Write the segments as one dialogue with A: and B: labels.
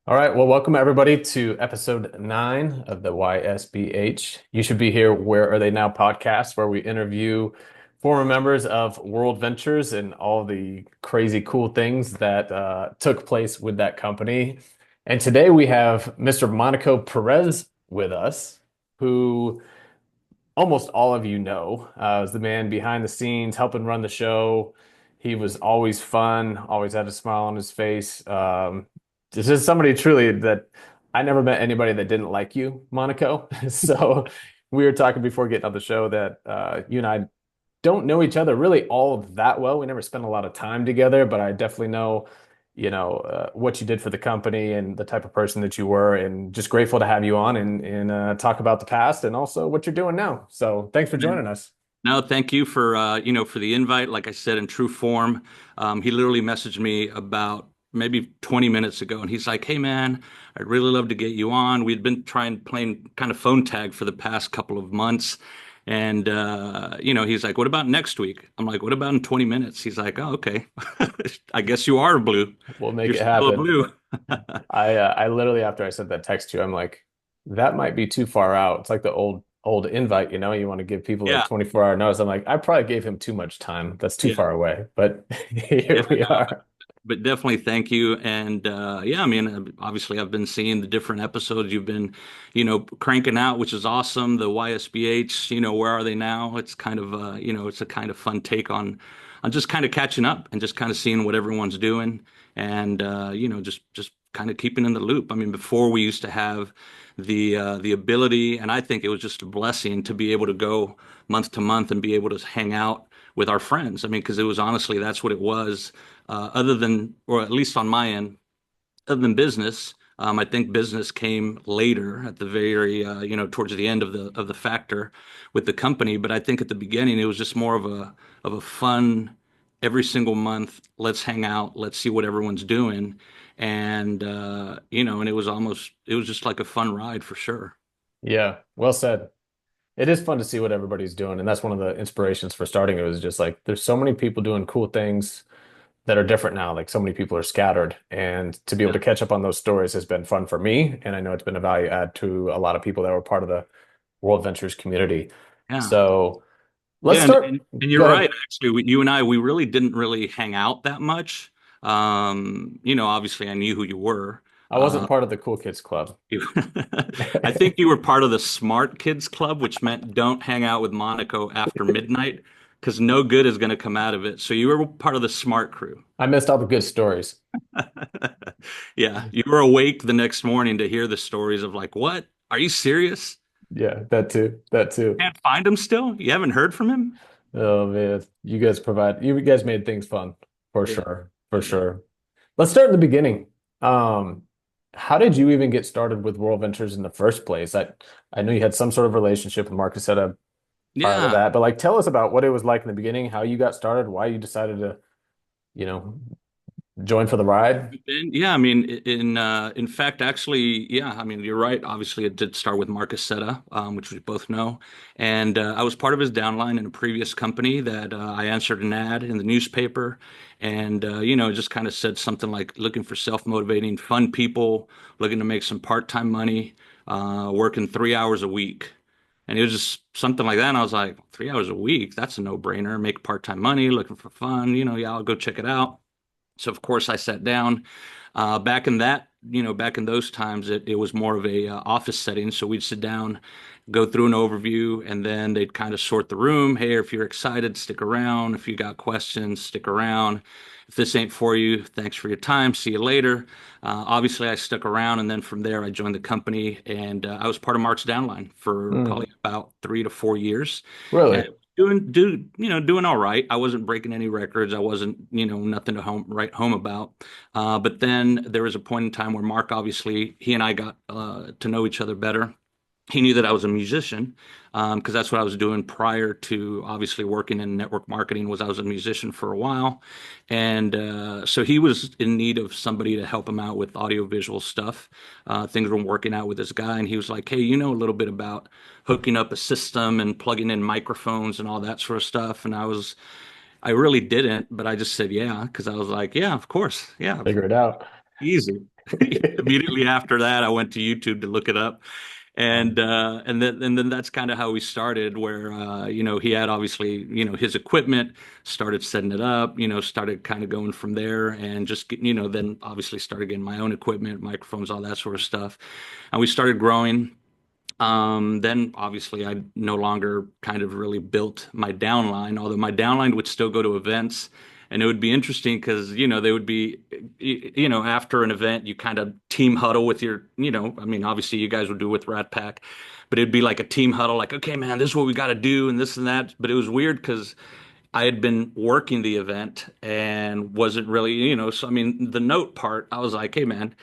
A: All right. Well, welcome everybody to episode 9 of the YSBH. You Should Be Here, Where Are They Now podcast, where we interview former members of WorldVentures and all the crazy cool things that took place with that company. And today we have Mr. Monico Perez with us, who almost all of you know, is the man behind the scenes, helping run the show. He was always fun, always had a smile on his face. This is somebody truly that I never met anybody that didn't like you, Monaco. So we were talking before getting on the show that you and I don't know each other really all that well. We never spent a lot of time together, but I definitely know, what you did for the company and the type of person that you were, and just grateful to have you on and talk about the past and also what you're doing now. So thanks for joining us.
B: No, thank you for for the invite. Like I said, in true form, he literally messaged me about maybe 20 minutes ago, and he's like, "Hey, man, I'd really love to get you on." We'd been trying playing kind of phone tag for the past couple of months, and he's like, "What about next week?" I'm like, "What about in 20 minutes?" He's like, "Oh, okay. I guess you are blue.
A: We'll make
B: You're
A: it
B: still a
A: happen.
B: blue."
A: I literally after I sent that text to you, I'm like, that might be too far out. It's like the old invite, you want to give people like
B: Yeah,
A: 24-hour notice. I'm like, I probably gave him too much time. That's too
B: yeah.
A: far away. But here
B: Yeah,
A: we
B: no,
A: are.
B: but definitely thank you. And yeah, I mean, obviously, I've been seeing the different episodes you've been, cranking out, which is awesome. The YSBH, where are they now? It's kind of, it's a kind of fun take on just kind of catching up and just kind of seeing what everyone's doing, and just kind of keeping in the loop. I mean, before we used to have the ability, and I think it was just a blessing to be able to go month to month and be able to hang out with our friends. I mean, because it was honestly that's what it was other than, or at least on my end, other than business. I think business came later at the very, towards the end of the factor with the company. But I think at the beginning it was just more of a fun, every single month. Let's hang out. Let's see what everyone's doing, and and it was just like a fun ride for sure.
A: Yeah, well said. It is fun to see what everybody's doing, and that's one of the inspirations for starting it was just like there's so many people doing cool things that are different now. Like so many people are scattered, and to be able
B: Yeah,
A: to catch up on those stories has been fun for me, and I know it's been a value add to a lot of people that were part of the World Ventures community.
B: yeah.
A: So let's
B: Yeah, and,
A: start.
B: and, and
A: Go
B: you're right.
A: ahead.
B: Actually, you and I, we really didn't really hang out that much. Obviously, I knew who you were.
A: I wasn't part of the Cool Kids Club.
B: You, I think you were part of the Smart Kids Club, which meant don't hang out with Monaco after midnight because no good is going to come out of it. So you were part of the Smart crew.
A: I missed all the good stories.
B: Yeah, you were awake the next morning to hear the stories of like, what? Are you serious?
A: Yeah, that too. That too.
B: Can't find him still? You haven't heard from him?
A: Oh man, you guys made things fun for
B: Yeah.
A: sure, for sure. Let's start in the beginning. Um, how did you even get started with World Ventures in the first place? I know you had some sort of relationship with Marcus prior to
B: Yeah.
A: that, but like tell us about what it was like in the beginning, how you got started, why you decided to, you know, join for the ride.
B: Yeah, I mean, in fact, actually, yeah, I mean, you're right. Obviously, it did start with Marcus Setta, which we both know, and I was part of his downline in a previous company that I answered an ad in the newspaper, and it just kind of said something like looking for self-motivating, fun people, looking to make some part-time money, working 3 hours a week. And it was just something like that. And I was like, 3 hours a week, that's a no-brainer. Make part-time money, looking for fun, yeah, I'll go check it out. So of course I sat down. Back in that, back in those times, it was more of a office setting. So we'd sit down, go through an overview, and then they'd kind of sort the room. Hey, if you're excited, stick around. If you got questions, stick around. If this ain't for you, thanks for your time. See you later. Obviously, I stuck around, and then from there, I joined the company, and I was part of Mark's downline for
A: Hmm,
B: probably about 3 to 4 years. And
A: really?
B: doing all right. I wasn't breaking any records. I wasn't, nothing to write home about. But then there was a point in time where Mark, obviously, he and I got to know each other better. He knew that I was a musician because that's what I was doing prior to obviously working in network marketing. Was I was a musician for a while, and so he was in need of somebody to help him out with audiovisual stuff. Things weren't working out with this guy, and he was like, "Hey, you know a little bit about hooking up a system and plugging in microphones and all that sort of stuff." And I really didn't, but I just said yeah because I was like, "Yeah, of course, yeah,
A: Figure it out.
B: easy." Immediately after that, I went to YouTube to look it up. And then that's kind of how we started, where he had obviously, his equipment, started setting it up, started kind of going from there, and just then obviously started getting my own equipment, microphones, all that sort of stuff. And we started growing. Then obviously I no longer kind of really built my downline, although my downline would still go to events. And it would be interesting because, they would be, after an event, you kind of team huddle with your, I mean, obviously you guys would do it with Rat Pack, but it'd be like a team huddle, like, okay, man, this is what we got to do and this and that. But it was weird because I had been working the event and wasn't really, so I mean, the note part, I was like, hey, man,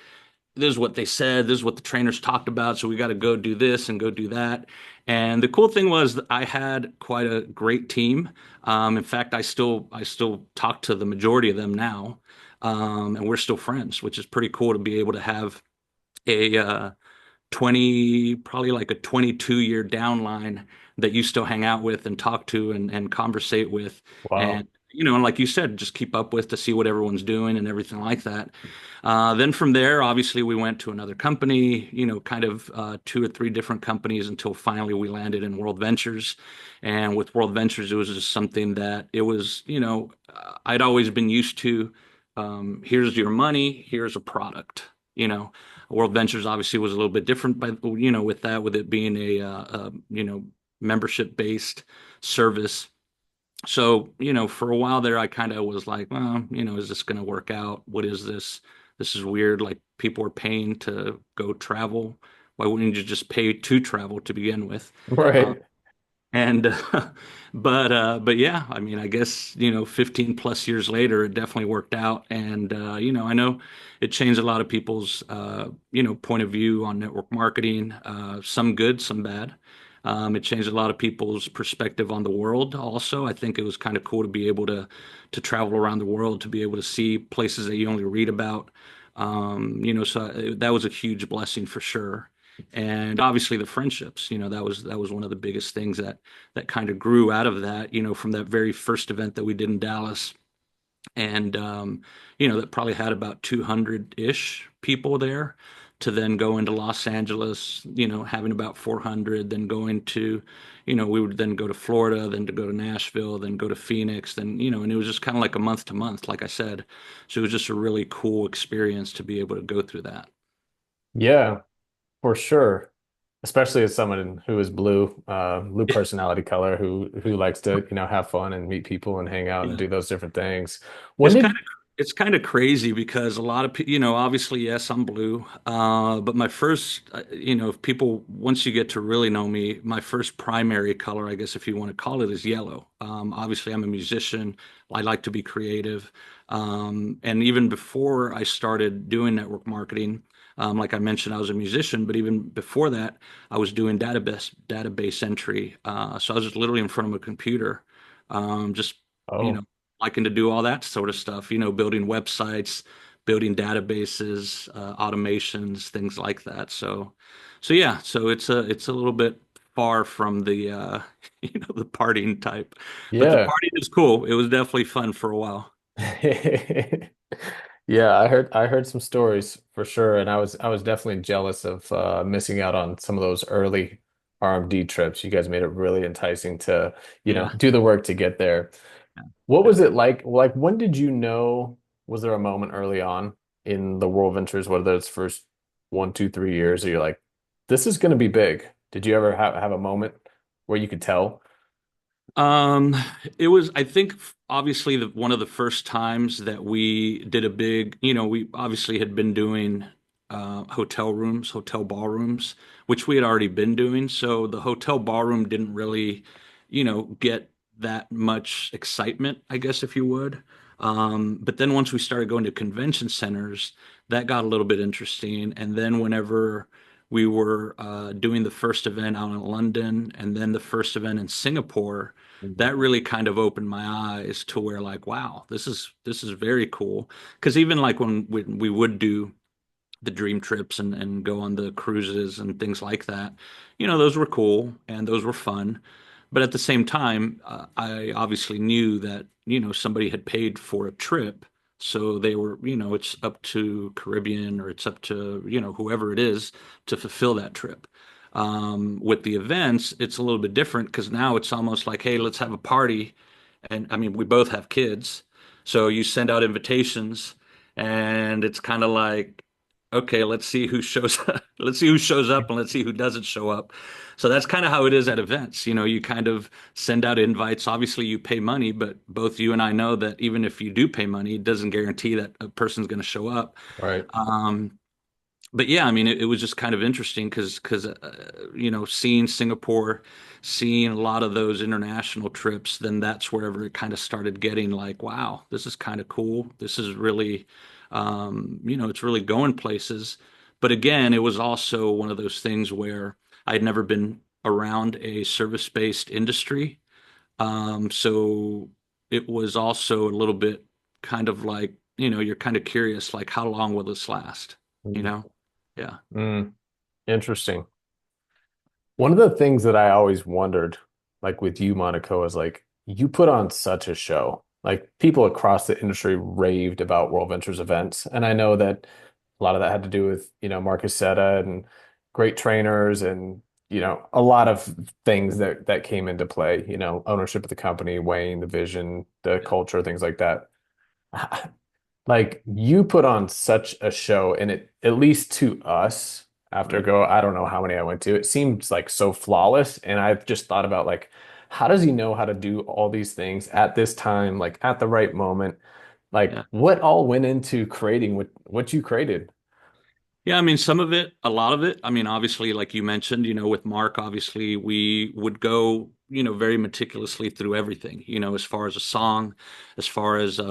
B: this is what they said, this is what the trainers talked about, so we got to go do this and go do that. And the cool thing was that I had quite a great team. In fact, I still talk to the majority of them now, and we're still friends, which is pretty cool to be able to have a 20, probably like a 22-year downline that you still hang out with and talk to and conversate with.
A: Wow.
B: And, and like you said, just keep up with to see what everyone's doing and everything like that. Then from there, obviously, we went to another company, kind of two or three different companies until finally we landed in WorldVentures. And with WorldVentures, it was just something that it was, I'd always been used to. Here's your money, here's a product, you know. WorldVentures obviously was a little bit different, by with that, with it being a membership based service. So, for a while there, I kind of was like, well, is this going to work out? What is this? This is weird. Like, people are paying to go travel. Why wouldn't you just pay to travel to begin with? Uh,
A: Right.
B: and but yeah, I mean, I guess 15 plus years later, it definitely worked out. And I know it changed a lot of people's point of view on network marketing. Some good, some bad. It changed a lot of people's perspective on the world. Also, I think it was kind of cool to be able to travel around the world, to be able to see places that you only read about. So that was a huge blessing for sure. And obviously the friendships, that was one of the biggest things that kind of grew out of that, from that very first event that we did in Dallas. And that probably had about 200-ish people there, to then go into Los Angeles, having about 400, then going to, we would then go to Florida, then to go to Nashville, then go to Phoenix, then, and it was just kind of like a month to month, like I said. So it was just a really cool experience to be able to go through that.
A: Yeah, for sure. Especially as someone who is blue, blue personality color, who likes to, have fun and meet people and hang out and
B: Yeah.
A: do those different things. When
B: It's kind
A: did
B: of it's kind of crazy because a lot of people, obviously, yes, I'm blue. But my first, if people, once you get to really know me, my first primary color, I guess if you want to call it, is yellow. Obviously, I'm a musician. I like to be creative. And even before I started doing network marketing, like I mentioned, I was a musician, but even before that, I was doing database entry. So I was just literally in front of a computer, just you know
A: Oh,
B: liking to do all that sort of stuff, building websites, building databases, automations, things like that. So yeah, so it's a little bit far from the the partying type, but the
A: yeah.
B: partying is cool. It was definitely fun for a while.
A: Yeah, I heard some stories for sure, and I was definitely jealous of missing out on some of those early RMD trips. You guys made it really enticing to,
B: Yeah,
A: do the work to get there.
B: yeah,
A: What
B: yeah.
A: was it like? Like, when did you know? Was there a moment early on in the World Ventures, whether it's first 1, 2, 3 years, or you're like, this is going to be big? Did you ever have a moment where you could tell?
B: Um, it was, I think, obviously one of the first times that we did a big, we obviously had been doing hotel rooms, hotel ballrooms, which we had already been doing. So the hotel ballroom didn't really, get that much excitement, I guess, if you would. But then once we started going to convention centers, that got a little bit interesting. And then whenever we were doing the first event out in London and then the first event in Singapore,
A: Mhm.
B: that really kind of opened my eyes to where, like, wow, this is very cool. Because even like when we would do the dream trips and go on the cruises and things like that, those were cool and those were fun. But at the same time, I obviously knew that, somebody had paid for a trip So they were, it's up to Caribbean or it's up to, whoever it is to fulfill that trip. With the events, it's a little bit different because now it's almost like, hey, let's have a party. And I mean, we both have kids. So you send out invitations and it's kind of like, okay, let's see who shows up. Let's see who shows up and let's see who doesn't show up. So that's kind of how it is at events. You kind of send out invites. Obviously, you pay money, but both you and I know that even if you do pay money, it doesn't guarantee that a person's going to show up.
A: Right.
B: Um, but yeah, I mean, it was just kind of interesting seeing Singapore, seeing a lot of those international trips, then that's wherever it kind of started getting like, wow, this is kind of cool. This is really, it's really going places. But again, it was also one of those things where I'd never been around a service-based industry. So it was also a little bit kind of like, you're kind of curious, like, how long will this last? You
A: Mm.
B: know? Yeah.
A: Mm. Interesting. One of the things that I always wondered, like with you, Monaco, is like you put on such a show. Like people across the industry raved about World Ventures events. And I know that a lot of that had to do with, Marcus Setta and great trainers and, a lot of things that came into play, ownership of the company, weighing the vision, the
B: Yeah.
A: culture, things like that. Like you put on such a show, and it, at least to us, after
B: Right.
A: go, I don't know how many I went to, it seems like so flawless. And I've just thought about like, how does he know how to do all these things at this time, like at the right moment? Like
B: Yeah.
A: what all went into creating what you created?
B: Yeah, I mean, some of it, a lot of it. I mean, obviously, like you mentioned, with Mark, obviously, we would go, very meticulously through everything, as far as a song, as far as, the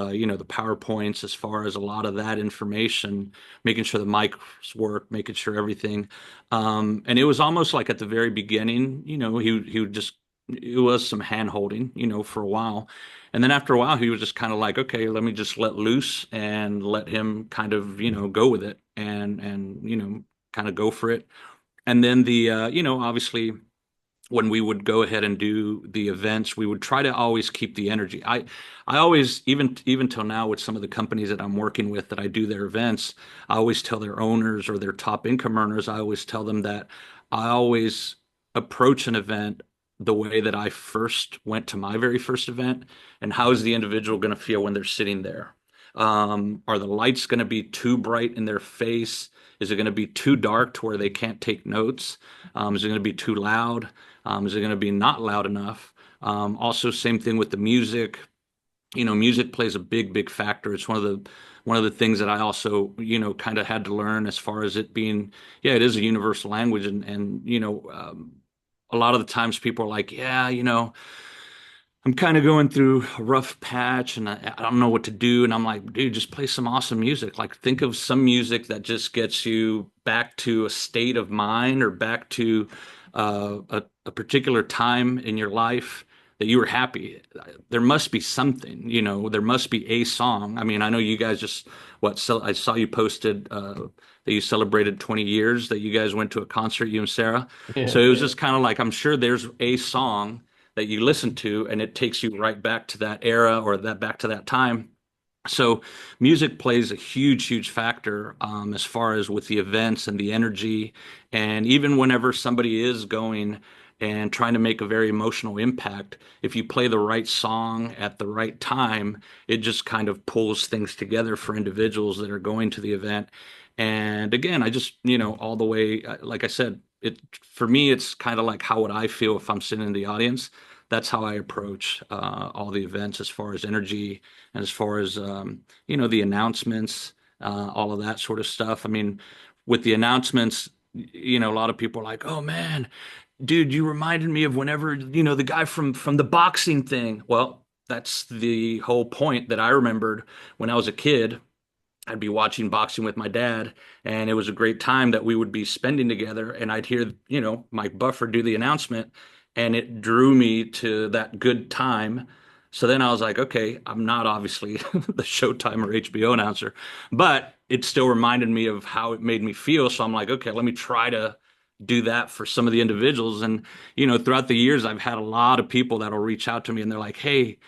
B: PowerPoints, as far as a lot of that information, making sure the mics work, making sure everything. And it was almost like at the very beginning, he would just, it was some hand holding, for a while. And then after a while, he was just kind of like, okay, let me just let loose and let him kind of, go with it and kind of go for it. And then obviously when we would go ahead and do the events, we would try to always keep the energy. I always, even till now, with some of the companies that I'm working with that I do their events, I always tell their owners or their top income earners, I always tell them that I always approach an event the way that I first went to my very first event, and how is the individual going to feel when they're sitting there? Are the lights going to be too bright in their face? Is it going to be too dark to where they can't take notes? Is it going to be too loud? Is it going to be not loud enough? Also, same thing with the music. Music plays a big, big factor. It's one of the things that I also, kind of had to learn as far as it being, yeah, it is a universal language, and a lot of the times people are like, yeah, I'm kind of going through a rough patch and I don't know what to do. And I'm like, dude, just play some awesome music. Like, think of some music that just gets you back to a state of mind or back to a particular time in your life that you were happy. There must be something, there must be a song. I mean, I know you guys just, I saw you posted that you celebrated 20 years that you guys went to a concert, you and Sarah. So
A: Yeah.
B: it was just kind of like, I'm sure there's a song that you listen to and it takes you right back to that era or that back to that time. So music plays a huge, huge factor as far as with the events and the energy. And even whenever somebody is going and trying to make a very emotional impact, if you play the right song at the right time, it just kind of pulls things together for individuals that are going to the event. And again, I just, all the way, like I said, it for me, it's kind of like how would I feel if I'm sitting in the audience? That's how I approach all the events as far as energy and as far as the announcements, all of that sort of stuff. I mean, with the announcements, a lot of people are like, "Oh man, dude, you reminded me of whenever the guy from the boxing thing." Well, that's the whole point that I remembered when I was a kid. I'd be watching boxing with my dad, and it was a great time that we would be spending together. And I'd hear, Mike Buffer do the announcement, and it drew me to that good time. So then I was like, okay, I'm not obviously the Showtime or HBO announcer, but it still reminded me of how it made me feel. So I'm like, okay, let me try to do that for some of the individuals. And, throughout the years, I've had a lot of people that'll reach out to me and they're like, hey,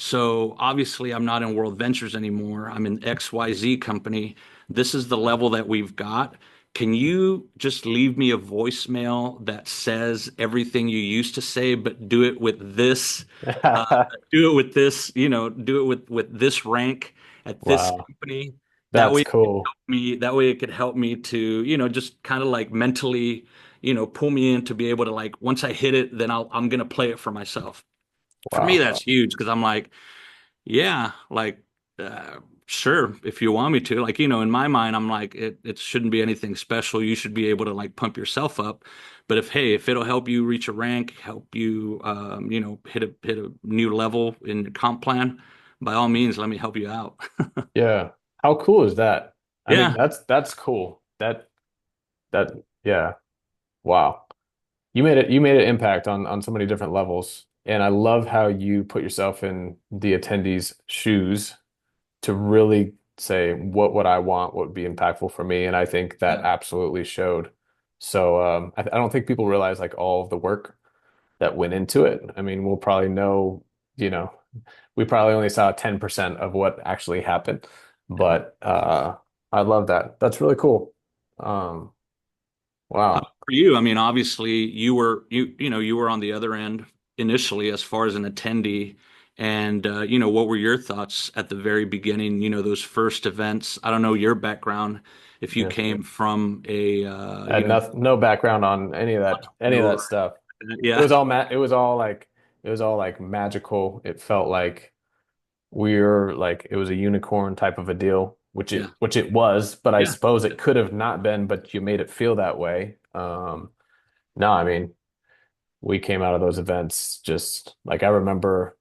B: So obviously, I'm not in World Ventures anymore. I'm in XYZ company. This is the level that we've got. Can you just leave me a voicemail that says everything you used to say, but do it with this, uh, do it with this, do it with this rank at this
A: Wow,
B: company. That
A: that's
B: way it could
A: cool.
B: help me, that way it could help me to, just kind of like mentally, pull me in to be able to like once I hit it, then I'm gonna play it for myself. For me,
A: Wow.
B: that's huge because I'm like, yeah, like uh, sure, if you want me to. Like, in my mind, I'm like, it shouldn't be anything special. You should be able to like pump yourself up. But if it'll help you reach a rank, help you hit a new level in your comp plan, by all means, let me help you out.
A: Yeah. How cool is that? I mean,
B: Yeah.
A: that's cool. That yeah. Wow. You made an impact on so many different levels. And I love how you put yourself in the attendees' shoes to really say what would I want, what would be impactful for me. And I think that
B: Yeah.
A: absolutely showed. So I don't think people realize like all of the work that went into it. I mean, we'll probably know, you know, we probably only saw 10% of what actually happened. But I love that. That's really cool. Um,
B: How about
A: wow.
B: for you? I mean, obviously you were on the other end initially as far as an attendee. And what were your thoughts at the very beginning, those first events? I don't know your background, if you
A: Yeah.
B: came from a
A: I had no background on any of that
B: entrepreneur.
A: stuff. It
B: Yeah,
A: was all it was all like magical. It felt like we were like it was a unicorn type of a deal,
B: yeah,
A: which it was, but I
B: yeah,
A: suppose it could have not been, but you made it feel that way. No, I mean, we came out of those events just like I remember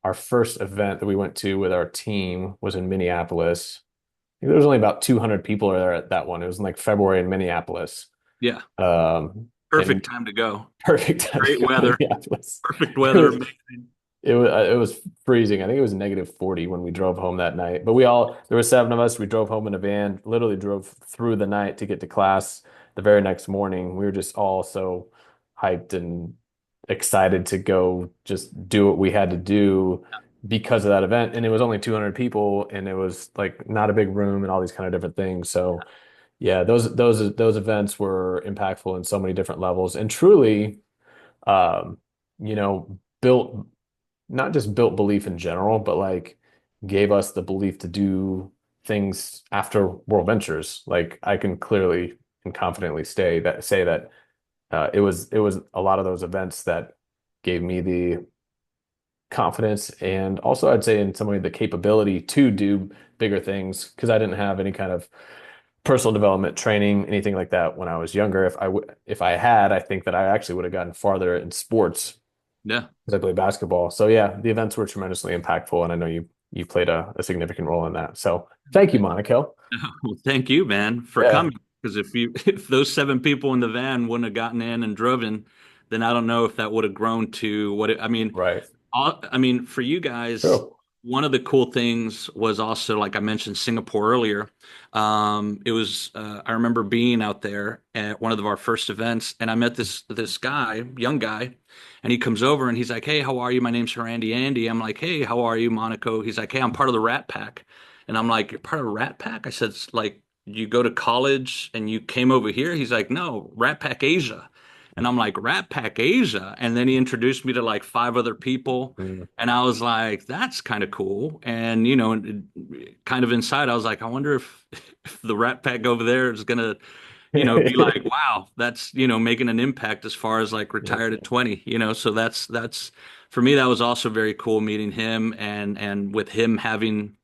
A: our first event that we went to with our team was in Minneapolis. I think there was only about 200 people there at that one. It was in like February in Minneapolis.
B: yeah.
A: And
B: Perfect time to go.
A: perfect time to
B: Great
A: go to
B: weather,
A: Minneapolis.
B: perfect
A: It
B: weather.
A: was
B: Amazing.
A: it was freezing. I think it was -40 when we drove home that night. But there were seven of us. We drove home in a van, literally drove through the night to get to class the very next morning. We were just all so hyped and excited to go just do what we had to do because of that event. And it was only 200 people and it was like not a big room and all these kind of different things. So yeah, those events were impactful in so many different levels and truly built not just built belief in general, but like gave us the belief to do things after World Ventures. Like I can clearly and confidently say that it was a lot of those events that gave me the confidence and also I'd say in some way the capability to do bigger things because I didn't have any kind of personal development training, anything like that when I was younger. If I had, I think that I actually would have gotten farther in sports
B: Yeah.
A: because I play basketball. So yeah, the events were tremendously impactful, and I know you played a significant role in that. So thank you, Monaco.
B: Well, thank you, man, for
A: Yeah,
B: coming. Because if those seven people in the van wouldn't have gotten in and driven, then I don't know if that would have grown to what I mean.
A: right.
B: I mean, for you guys,
A: True.
B: one of the cool things was also, like I mentioned, Singapore earlier. It was I remember being out there at one of our first events, and I met this guy, young guy, and he comes over and he's like, "Hey, how are you? My name's Randy Andy." I'm like, "Hey, how are you, Monaco?" He's like, "Hey, I'm part of the Rat Pack," and I'm like, "You're part of the Rat Pack?" I said, "It's like you go to college and you came over here." He's like, "No, Rat Pack Asia." And I'm like, Rat Pack Asia. And then he introduced me to like five other people.
A: Mm.
B: And I was like, that's kind of cool. And, kind of inside, I was like, I wonder if the Rat Pack over there is going to, be like, wow, that's, making an impact as far as like
A: Yeah.
B: retired at 20, so that's, for me, that was also very cool meeting him and with him having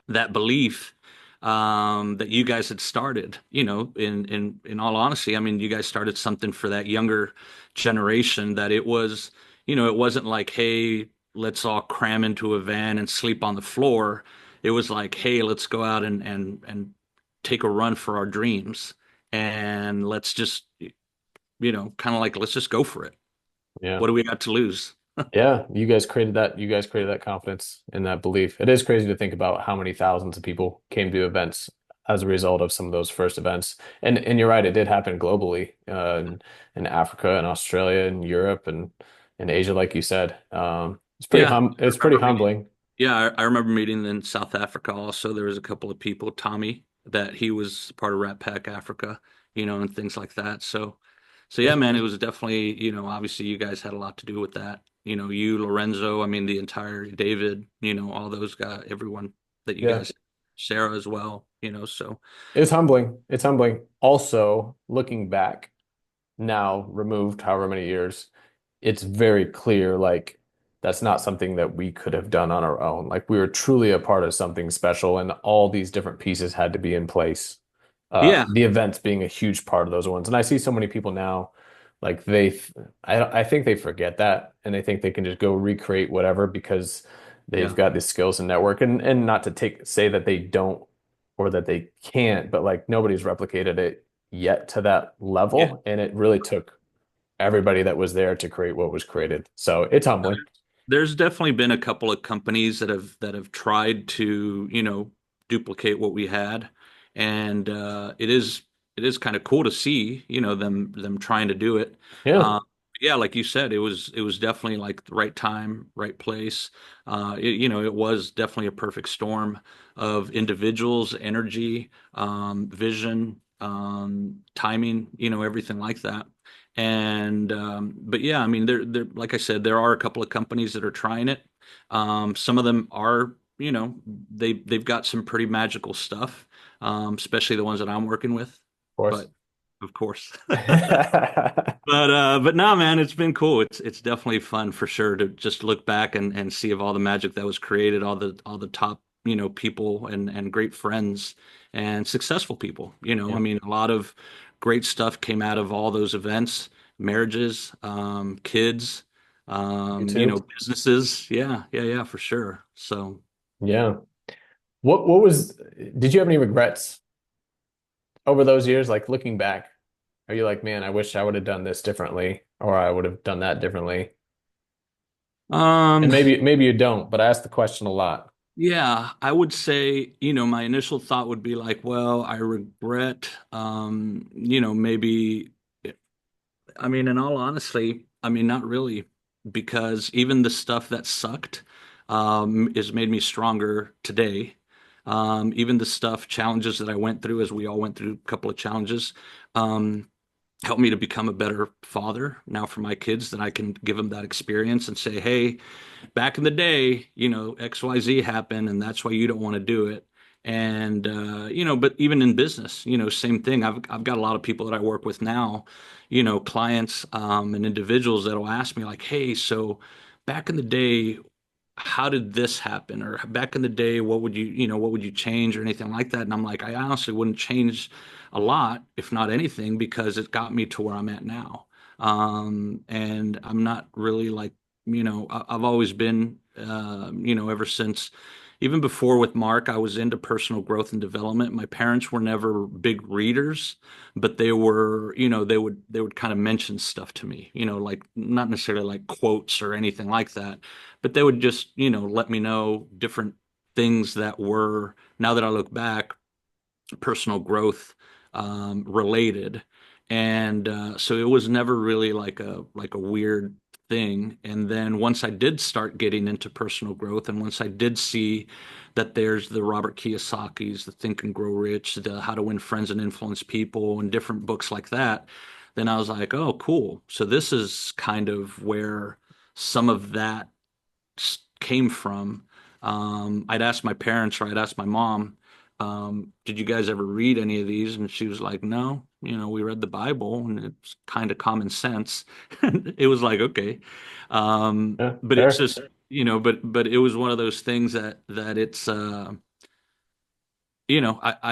B: that belief that you guys had started. In all honesty, I mean, you guys started something for that younger generation that it wasn't like, hey, let's all cram into a van and sleep on the floor. It was like, hey, let's go out and take a run for our dreams and let's just, kind of like let's just go for it.
A: Yeah.
B: What do we got to lose?
A: Yeah, you guys created that. You guys created that confidence and that belief. It is crazy to think about how many thousands of people came to events as a result of some of those first events. And you're right, it did happen globally, in Africa and Australia and Europe and Asia, like you said.
B: Yeah, I
A: It's pretty
B: remember being
A: humbling.
B: Yeah, I remember meeting in South Africa also. There was a couple of people, Tommy, that he was part of Rat Pack Africa, and things like that. So yeah, man, it was definitely, obviously you guys had a lot to do with that. You, Lorenzo, I mean the entire David, all those guys, everyone that you
A: Yeah.
B: guys, Sarah as well, so
A: It's humbling. It's humbling. Also, looking back now, removed however many years, it's very clear like that's not something that we could have done on our own. Like we were truly a part of something special, and all these different pieces had to be in place.
B: yeah,
A: The events being a huge part of those ones. And I see so many people now, like I think they forget that, and they think they can just go recreate whatever because they've
B: yeah,
A: got the skills and network. And not to say that they don't or that they can't, but like nobody's replicated it yet to that
B: yeah.
A: level. And it really took everybody that was there to create what was created. So it's humbling.
B: There's definitely been a couple of companies that have tried to, duplicate what we had, and it is kind of cool to see, them trying to do it.
A: Yeah,
B: Uh, yeah, like you said, it was definitely like the right time, right place. It was definitely a perfect storm of individuals, energy, vision, timing, everything like that. And but yeah, I mean, there, like I said, there are a couple of companies that are trying it. Some of them are, they've got some pretty magical stuff, especially the ones that I'm working with.
A: of course.
B: But of course, but no, man, it's been cool. It's definitely fun for sure to just look back and see of all the magic that was created, all the top, people and great friends and successful people. I
A: Yeah,
B: mean, a lot of great stuff came out of all those events, marriages, kids,
A: you too.
B: businesses. Yeah, yeah, yeah, for sure. So,
A: Yeah. What was, did you have any regrets over those years? Like looking back, are you like, man, I wish I would have done this differently or I would have done that differently? And
B: um,
A: maybe you don't, but I ask the question a lot.
B: yeah, I would say, my initial thought would be like, well, I regret, maybe, I mean, in all honesty, I mean, not really, because even the stuff that sucked, has made me stronger today. Even the challenges that I went through, as we all went through a couple of challenges, um, helped me to become a better father now for my kids, that I can give them that experience and say, hey, back in the day, XYZ happened and that's why you don't want to do it. And but even in business, same thing. I've got a lot of people that I work with now, clients and individuals that'll ask me like, "Hey, so back in the day, how did this happen?" Or back in the day, what would you change or anything like that? And I'm like, I honestly wouldn't change a lot, if not anything, because it got me to where I'm at now. And I'm not really like, I've always been, ever since, even before with Mark, I was into personal growth and development. My parents were never big readers, but they were, they would kind of mention stuff to me, like not necessarily like quotes or anything like that, but they would just, let me know different things that were, now that I look back, personal growth related. And so it was never really like a weird thing. And then once I did start getting into personal growth, and once I did see that there's the Robert Kiyosaki's, the Think and Grow Rich, the How to Win Friends and Influence People, and different books like that, then I was like, oh, cool. So this is kind of where some of that came from. I'd asked my parents, or I'd asked my mom, did you guys ever read any of these? And she was like, no, we read the Bible and it's kind of common sense. It was like, okay.
A: Yeah,
B: But it's
A: fair.
B: just, but it was one of those things that it's, I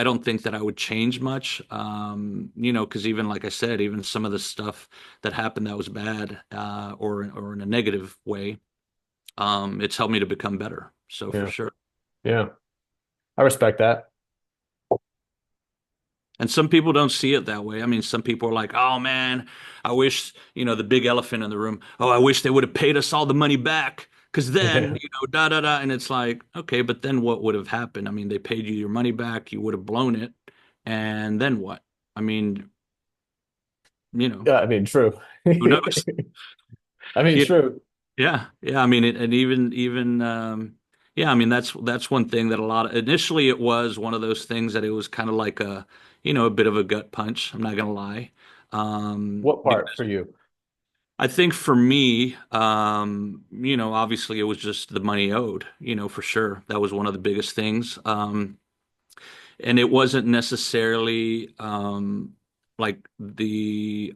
B: don't think that I would change much, because even like I said, even some of the stuff that happened that was bad, or in a negative way, it's helped me to become better. So for
A: Yeah.
B: sure.
A: Yeah. I respect that.
B: And some people don't see it that way. I mean, some people are like, "Oh man, I wish, the big elephant in the room. Oh, I wish they would have paid us all the money back. Because then,
A: Yeah.
B: da da da." And it's like, okay, but then what would have happened? I mean, they paid you your money back, you would have blown it, and then what? I mean, you know,
A: Yeah, I mean, true.
B: who knows?
A: I mean,
B: You
A: true.
B: Yeah, yeah. I mean, and even Yeah, I mean that's one thing that a lot of initially it was one of those things that it was kind of like a bit of a gut punch. I'm not gonna lie.
A: What part for
B: Because
A: you?
B: I think for me, obviously it was just the money owed, for sure. That was one of the biggest things. And it wasn't necessarily like they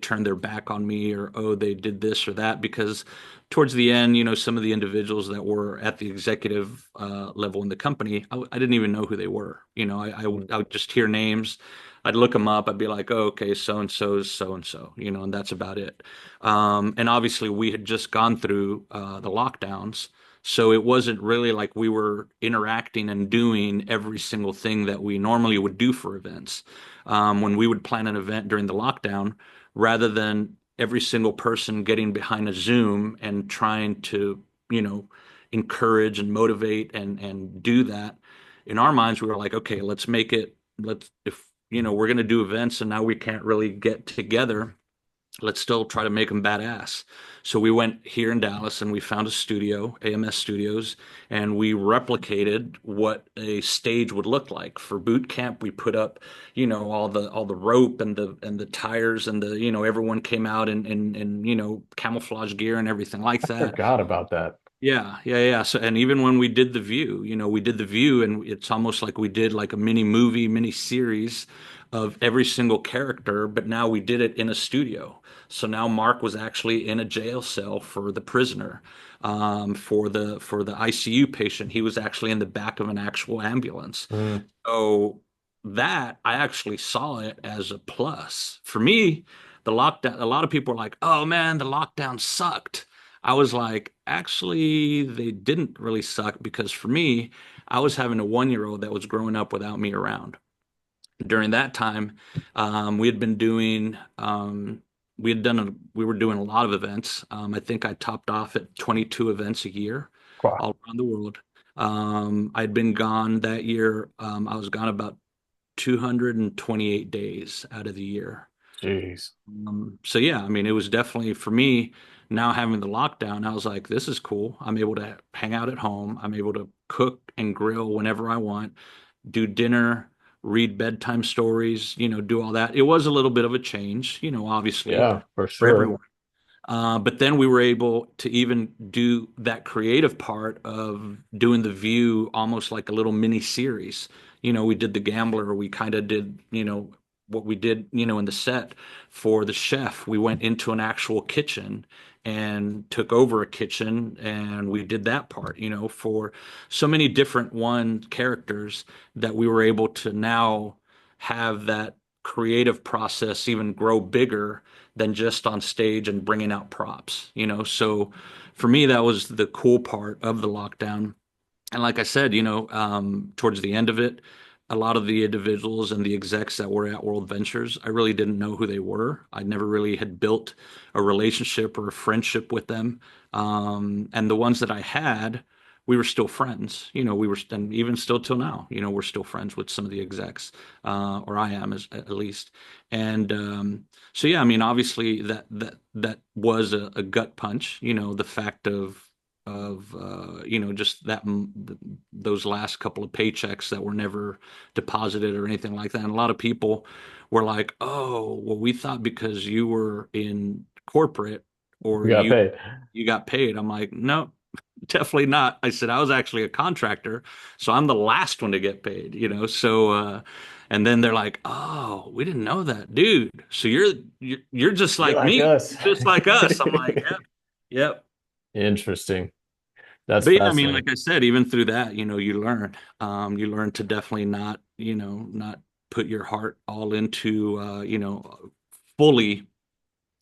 B: turned their back on me, or oh, they did this or that, because towards the end, some of the individuals that were at the executive level in the company, I didn't even know who they were. I would just hear names. I'd look them up. I'd be like, oh, okay, so and so's so and so, and that's about it. And obviously, we had just gone through the lockdowns. So it wasn't really like we were interacting and doing every single thing that we normally would do for events. When we would plan an event during the lockdown, rather than every single person getting behind a Zoom and trying to, you know, encourage and motivate and do that, in our minds, we were like, okay, let's make it, let's, if, we're going to do events and now we can't really get together, let's still try to make them badass. So we went here in Dallas and we found a studio, AMS Studios, and we replicated what a stage would look like. For boot camp, we put up, all the rope and the tires and everyone came out in camouflage gear and everything like
A: I
B: that.
A: forgot about that.
B: Yeah, yeah, yeah. So, and even when we did the view, we did the view, and it's almost like we did like a mini movie, mini series of every single character, but now we did it in a studio. So now Mark was actually in a jail cell for the prisoner. For the ICU patient, he was actually in the back of an actual ambulance.
A: Mm,
B: So that I actually saw it as a plus. For me, the lockdown, a lot of people are like, oh man, the lockdown sucked. I was like, actually, they didn't really suck, because for me, I was having a 1-year-old that was growing up without me around. During that time, we had been doing, we were doing a lot of events. I think I topped off at 22 events a year
A: wow.
B: all around the world. I'd been gone that year. I was gone about 228 days out of the year.
A: Jeez.
B: So yeah, I mean, it was definitely for me now having the lockdown. I was like, this is cool. I'm able to hang out at home. I'm able to cook and grill whenever I want, do dinner, read bedtime stories, do all that. It was a little bit of a change, obviously
A: Yeah, for
B: for everyone.
A: sure.
B: But then we were able to even do that creative part of doing the view almost like a little mini series. We did the gambler, we kind of did, what we did, in the set for the chef. We went into an actual kitchen and took over a kitchen and we did that part, for so many different characters that we were able to now have that creative process even grow bigger than just on stage and bringing out props. So for me, that was the cool part of the lockdown. And like I said, towards the end of it, a lot of the individuals and the execs that were at World Ventures, I really didn't know who they were. I never really had built a relationship or a friendship with them. And the ones that I had, we were still friends. And even still till now, we're still friends with some of the execs, or I am at least. And so, yeah, I mean, obviously that was a gut punch. The fact of just those last couple of paychecks that were never deposited or anything like that. And a lot of people were like, "Oh, well, we thought because you were in corporate or
A: We got paid.
B: you got paid." I'm like, "No, definitely not." I said I was actually a contractor, so I'm the last one to get paid. So and then they're like, "Oh, we didn't know that, dude. So you're just
A: You're
B: like
A: like
B: me,
A: us.
B: just like us." I'm like, "Yep, yep."
A: Interesting. That's
B: But yeah, I mean, like
A: fascinating.
B: I said, even through that, you learn to definitely not put your heart all into, fully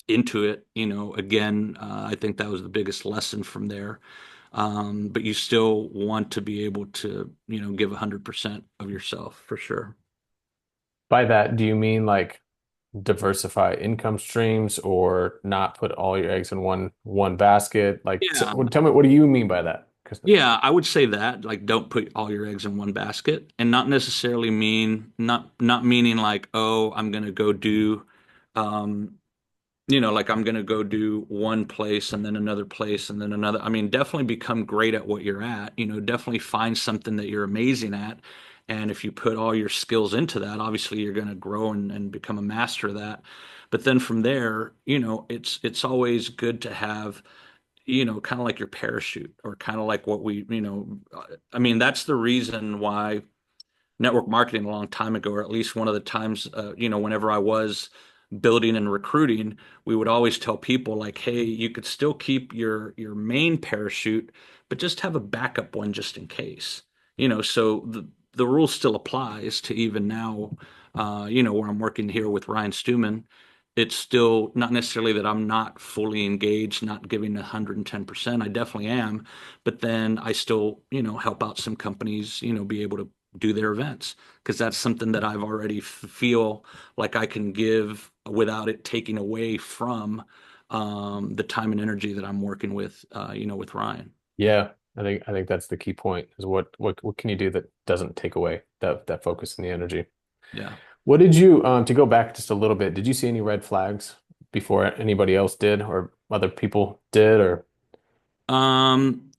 B: into it. Again, I think that was the biggest lesson from there. But you still want to be able to, give 100% of yourself for sure.
A: By that, do you mean like diversify income streams or not put all your eggs in one basket? Like, so,
B: Yeah,
A: well, tell me, what do you mean by that? Because
B: yeah, I would say that, like, don't put all your eggs in one basket, and not necessarily mean not meaning like, oh, I'm gonna go do, um like I'm going to go do one place and then another place and then another. I mean, definitely become great at what you're at, definitely find something that you're amazing at. And if you put all your skills into that, obviously you're going to grow and become a master of that. But then from there, it's always good to have, kind of like your parachute or kind of like what I mean, that's the reason why network marketing a long time ago, or at least one of the times, whenever I was building and recruiting, we would always tell people like, hey, you could still keep your main parachute, but just have a backup one just in case. So the rule still applies to even now, where I'm working here with Ryan Stewman. It's still not necessarily that I'm not fully engaged, not giving 110%. I definitely am, but then I still, help out some companies, be able to do their events because that's something that I've already feel like I can give without it taking away from the time and energy that I'm working with, with Ryan.
A: Yeah, I think that's the key point is what can you do that doesn't take away that focus and the energy.
B: Yeah.
A: What did you to go back just a little bit, did you see any red flags before anybody else did or other people did or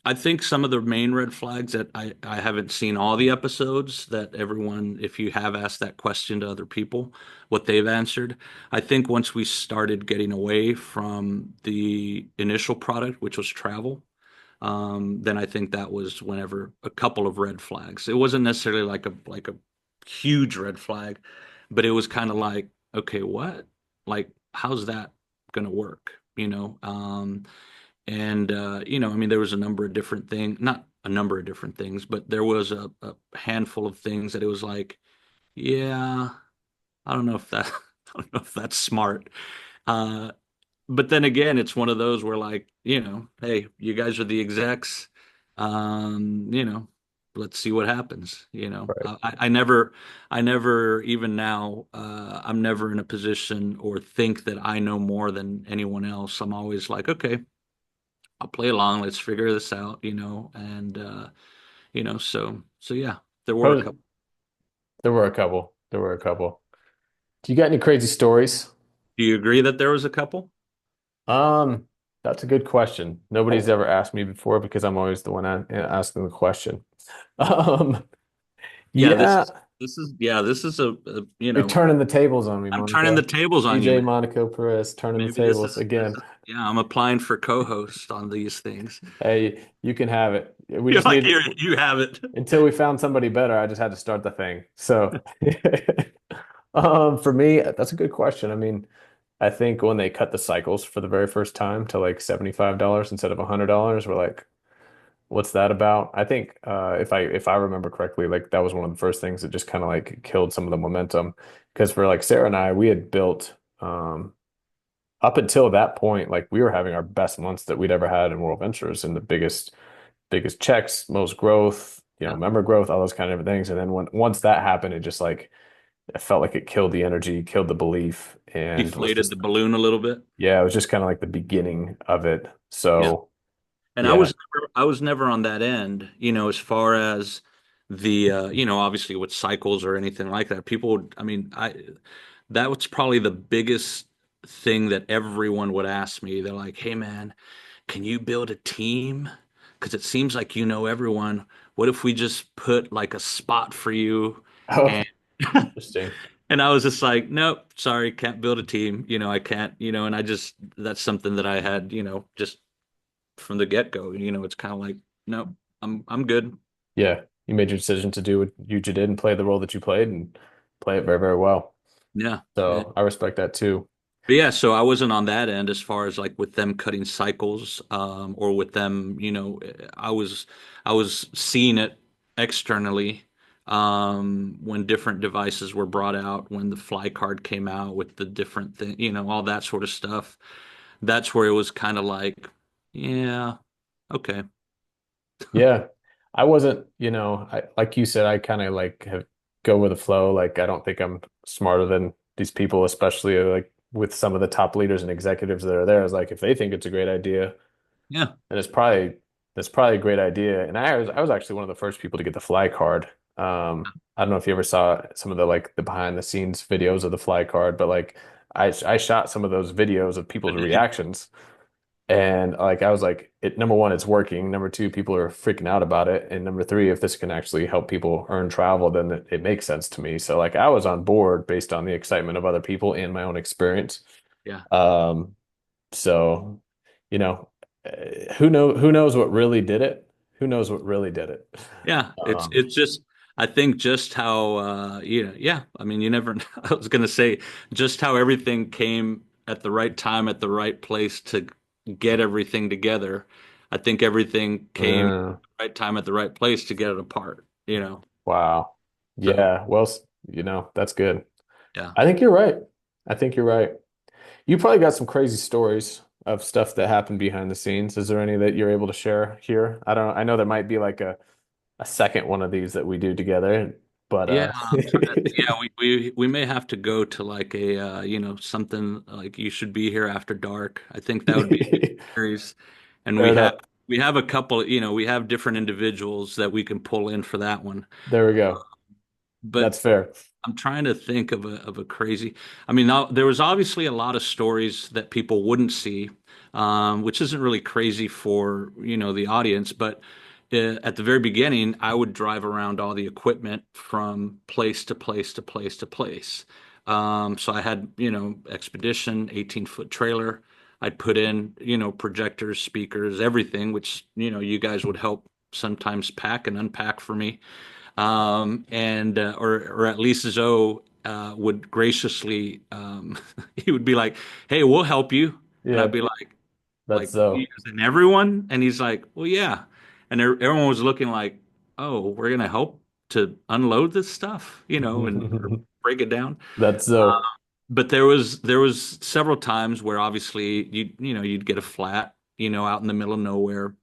B: I think some of the main red flags that I haven't seen all the episodes that everyone, if you have asked that question to other people, what they've answered. I think once we started getting away from the initial product, which was travel, then I think that was whenever a couple of red flags. It wasn't necessarily like a huge red flag, but it was kind of like, okay, what? Like, how's that gonna work? And I mean, there was a number of different things, not a number of different things, but there was a handful of things that it was like, yeah, I don't know if that, I don't know if that's smart. Uh, but then again, it's one of those where like, hey, you guys are the execs. Um, you know, let's see what happens.
A: right.
B: I never even now, I'm never in a position or think that I know more than anyone else. I'm always like, okay, I'll play along. Let's figure this out, and so yeah, there were a
A: Pros-
B: couple.
A: There were a couple. There were a couple. Do you got any crazy stories?
B: Do you agree that there was a couple?
A: Um, that's a good question. Nobody's ever asked me before because I'm always the one asking the question. Um,
B: Yeah,
A: yeah,
B: this is
A: you're turning the tables on me,
B: I'm turning the
A: Monica.
B: tables on you,
A: DJ
B: man.
A: Monaco Perez turning the
B: Maybe this
A: tables
B: is this
A: again.
B: is yeah, I'm applying for co-host on these things.
A: Hey, you can have it. We
B: You're
A: just
B: like,
A: need
B: here, you have it.
A: until we found somebody better. I just had to start the thing. So, for me, that's a good question. I mean, I think when they cut the cycles for the very first time to like $75 instead of $100, we're like, what's that about? I think if I remember correctly, like that was one of the first things that just kind of like killed some of the momentum. Because for like Sarah and I, we had built up until that point, like we were having our best months that we'd ever had in World Ventures and the biggest checks, most growth,
B: Yeah,
A: member growth, all those kind of things. And then once that happened, it just like it felt like it killed the energy, killed the belief, and was
B: deflated
A: just
B: the balloon a little bit.
A: yeah, it was just kind of like the beginning of it.
B: Yeah.
A: So
B: And
A: yeah.
B: I was never on that end, as far as the obviously with cycles or anything like that. I mean, that was probably the biggest thing that everyone would ask me. They're like, "Hey man, can you build a team? Because it seems like you know everyone. What if we just put like a spot for you?"
A: Oh,
B: And
A: interesting.
B: and I was just like, "Nope, sorry, can't build a team. I can't, and I just that's something that I had, just from the get-go. It's kind of like, no, I'm good.
A: Yeah, you made your decision to do what you did and play the role that you played and play it very, very well.
B: Yeah. Yeah.
A: So I respect that too.
B: But yeah, so I wasn't on that end as far as like with them cutting cycles, or with them, I was seeing it externally, when different devices were brought out, when the fly card came out with the different thing, all that sort of stuff. That's where it was kind of like, yeah, okay.
A: Yeah. I wasn't, like you said, I kind of like have go with the flow. Like I don't think I'm smarter than these people, especially like with some of the top leaders and executives that are there. It's like if they think it's a great idea,
B: Yeah.
A: and it's probably a great idea. And I was actually one of the first people to get the fly card. I don't know if you ever saw some of the like the behind the scenes videos of the fly card, but like I shot some of those videos of people's reactions. And like I was like, number one, it's working. Number two, people are freaking out about it. And number three, if this can actually help people earn travel, then it makes sense to me. So like I was on board based on the excitement of other people and my own experience.
B: Yeah.
A: Um, so you know, who knows what really did it? Who knows what really did it?
B: Yeah,
A: Um,
B: it's just I think just how yeah, I mean you never I was gonna say just how everything came at the right time at the right place to get everything together. I think everything came at
A: uh,
B: the right time at the right place to get it apart, you know.
A: wow.
B: So
A: Yeah. Well, that's good.
B: yeah.
A: I think you're right. I think you're right. You probably got some crazy stories of stuff that happened behind the scenes. Is there any that you're able to share here? I know there might be like a second one of these that we do together, but
B: Yeah, yeah, we may have to go to like a something like You Should Be Here After Dark. I think that would be a good series. And
A: fair enough.
B: we have a couple, we have different individuals that we can pull in for that one.
A: There we go.
B: But
A: That's fair.
B: I'm trying to think of a crazy. I mean, now there was obviously a lot of stories that people wouldn't see, which isn't really crazy for, the audience, but at the very beginning, I would drive around all the equipment from place to place to place to place. So I had, Expedition, 18-foot trailer. I'd put in, projectors, speakers, everything, which, you guys would help sometimes pack and unpack for me. And or at least Zoe would graciously he would be like, "Hey, we'll help you," and I'd
A: Yeah,
B: be
A: that's
B: like,
A: so.
B: "And everyone?" And he's like, "Well, yeah," and everyone was looking like, "Oh, we're gonna help to unload this stuff, and or break it down."
A: That's so.
B: But there was several times where obviously you'd get a flat, out in the middle of nowhere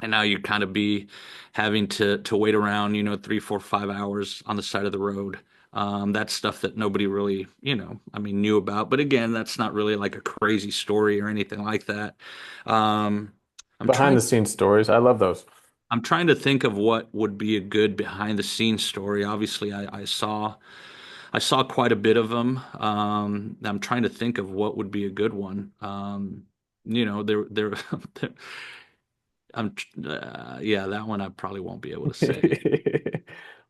B: and now you kind of be having to wait around, 3, 4, 5 hours on the side of the road. That's stuff that nobody really, I mean, knew about. But again, that's not really like a crazy story or anything like that. Um, I'm
A: Behind
B: trying,
A: the scenes stories. I love those.
B: I'm trying to think of what would be a good behind the scenes story. Obviously, I saw quite a bit of them. I'm trying to think of what would be a good one. There, yeah, that one I probably won't be able to say.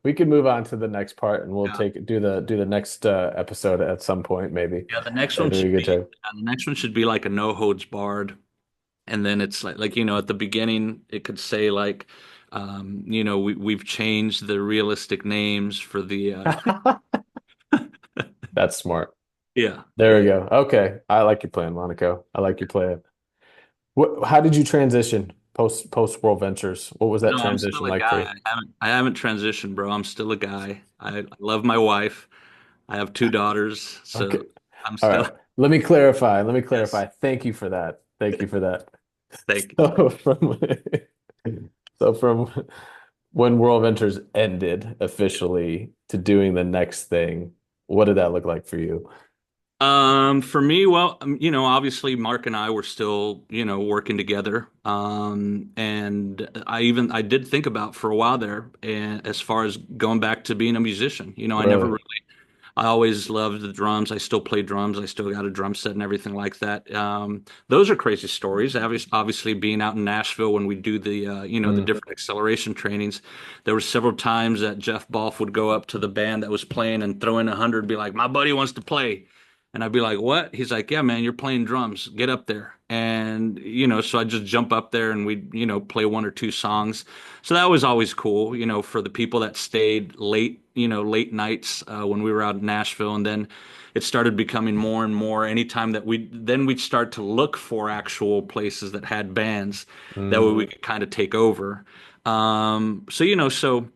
A: We could move on to the next part and we'll
B: Yeah.
A: do the next episode at some point, maybe.
B: Yeah, the next one
A: That'd be a
B: should
A: good
B: be
A: time.
B: the next one should be like a no holds barred. And then it's like at the beginning it could say like we've changed the realistic names for the
A: That's smart.
B: yeah.
A: There we
B: Yeah.
A: go. Okay. I like your plan, Monaco. I like your plan. How did you transition post World Ventures? What was that
B: No, I'm still
A: transition
B: a
A: like for
B: guy.
A: you?
B: I haven't transitioned, bro. I'm still a guy. I love my wife. I have two daughters,
A: Okay.
B: so I'm
A: All
B: still
A: right. Let me clarify. Let me
B: yes.
A: clarify. Thank you for that. Thank you for that.
B: Thank you.
A: So from so from when World Ventures ended officially to doing the next thing, what did that look like for you?
B: For me, well, obviously Mark and I were still, working together. And I did think about for a while there, and as far as going back to being a musician,
A: Really?
B: I always loved the drums. I still play drums. I still got a drum set and everything like that. Those are crazy stories. Obviously, being out in Nashville when we do the
A: Mm.
B: different acceleration trainings, there were several times that Jeff Balf would go up to the band that was playing and throw in 100, be like, "My buddy wants to play." And I'd be like, "What?" He's like, "Yeah, man, you're playing drums. Get up there." And, so I just jump up there and we, play one or two songs. So that was always cool, for the people that stayed late, late nights when we were out in Nashville. And then it started becoming more and more anytime that we'd start to look for actual places that had bands. That way
A: Mm.
B: we could kind of take over. So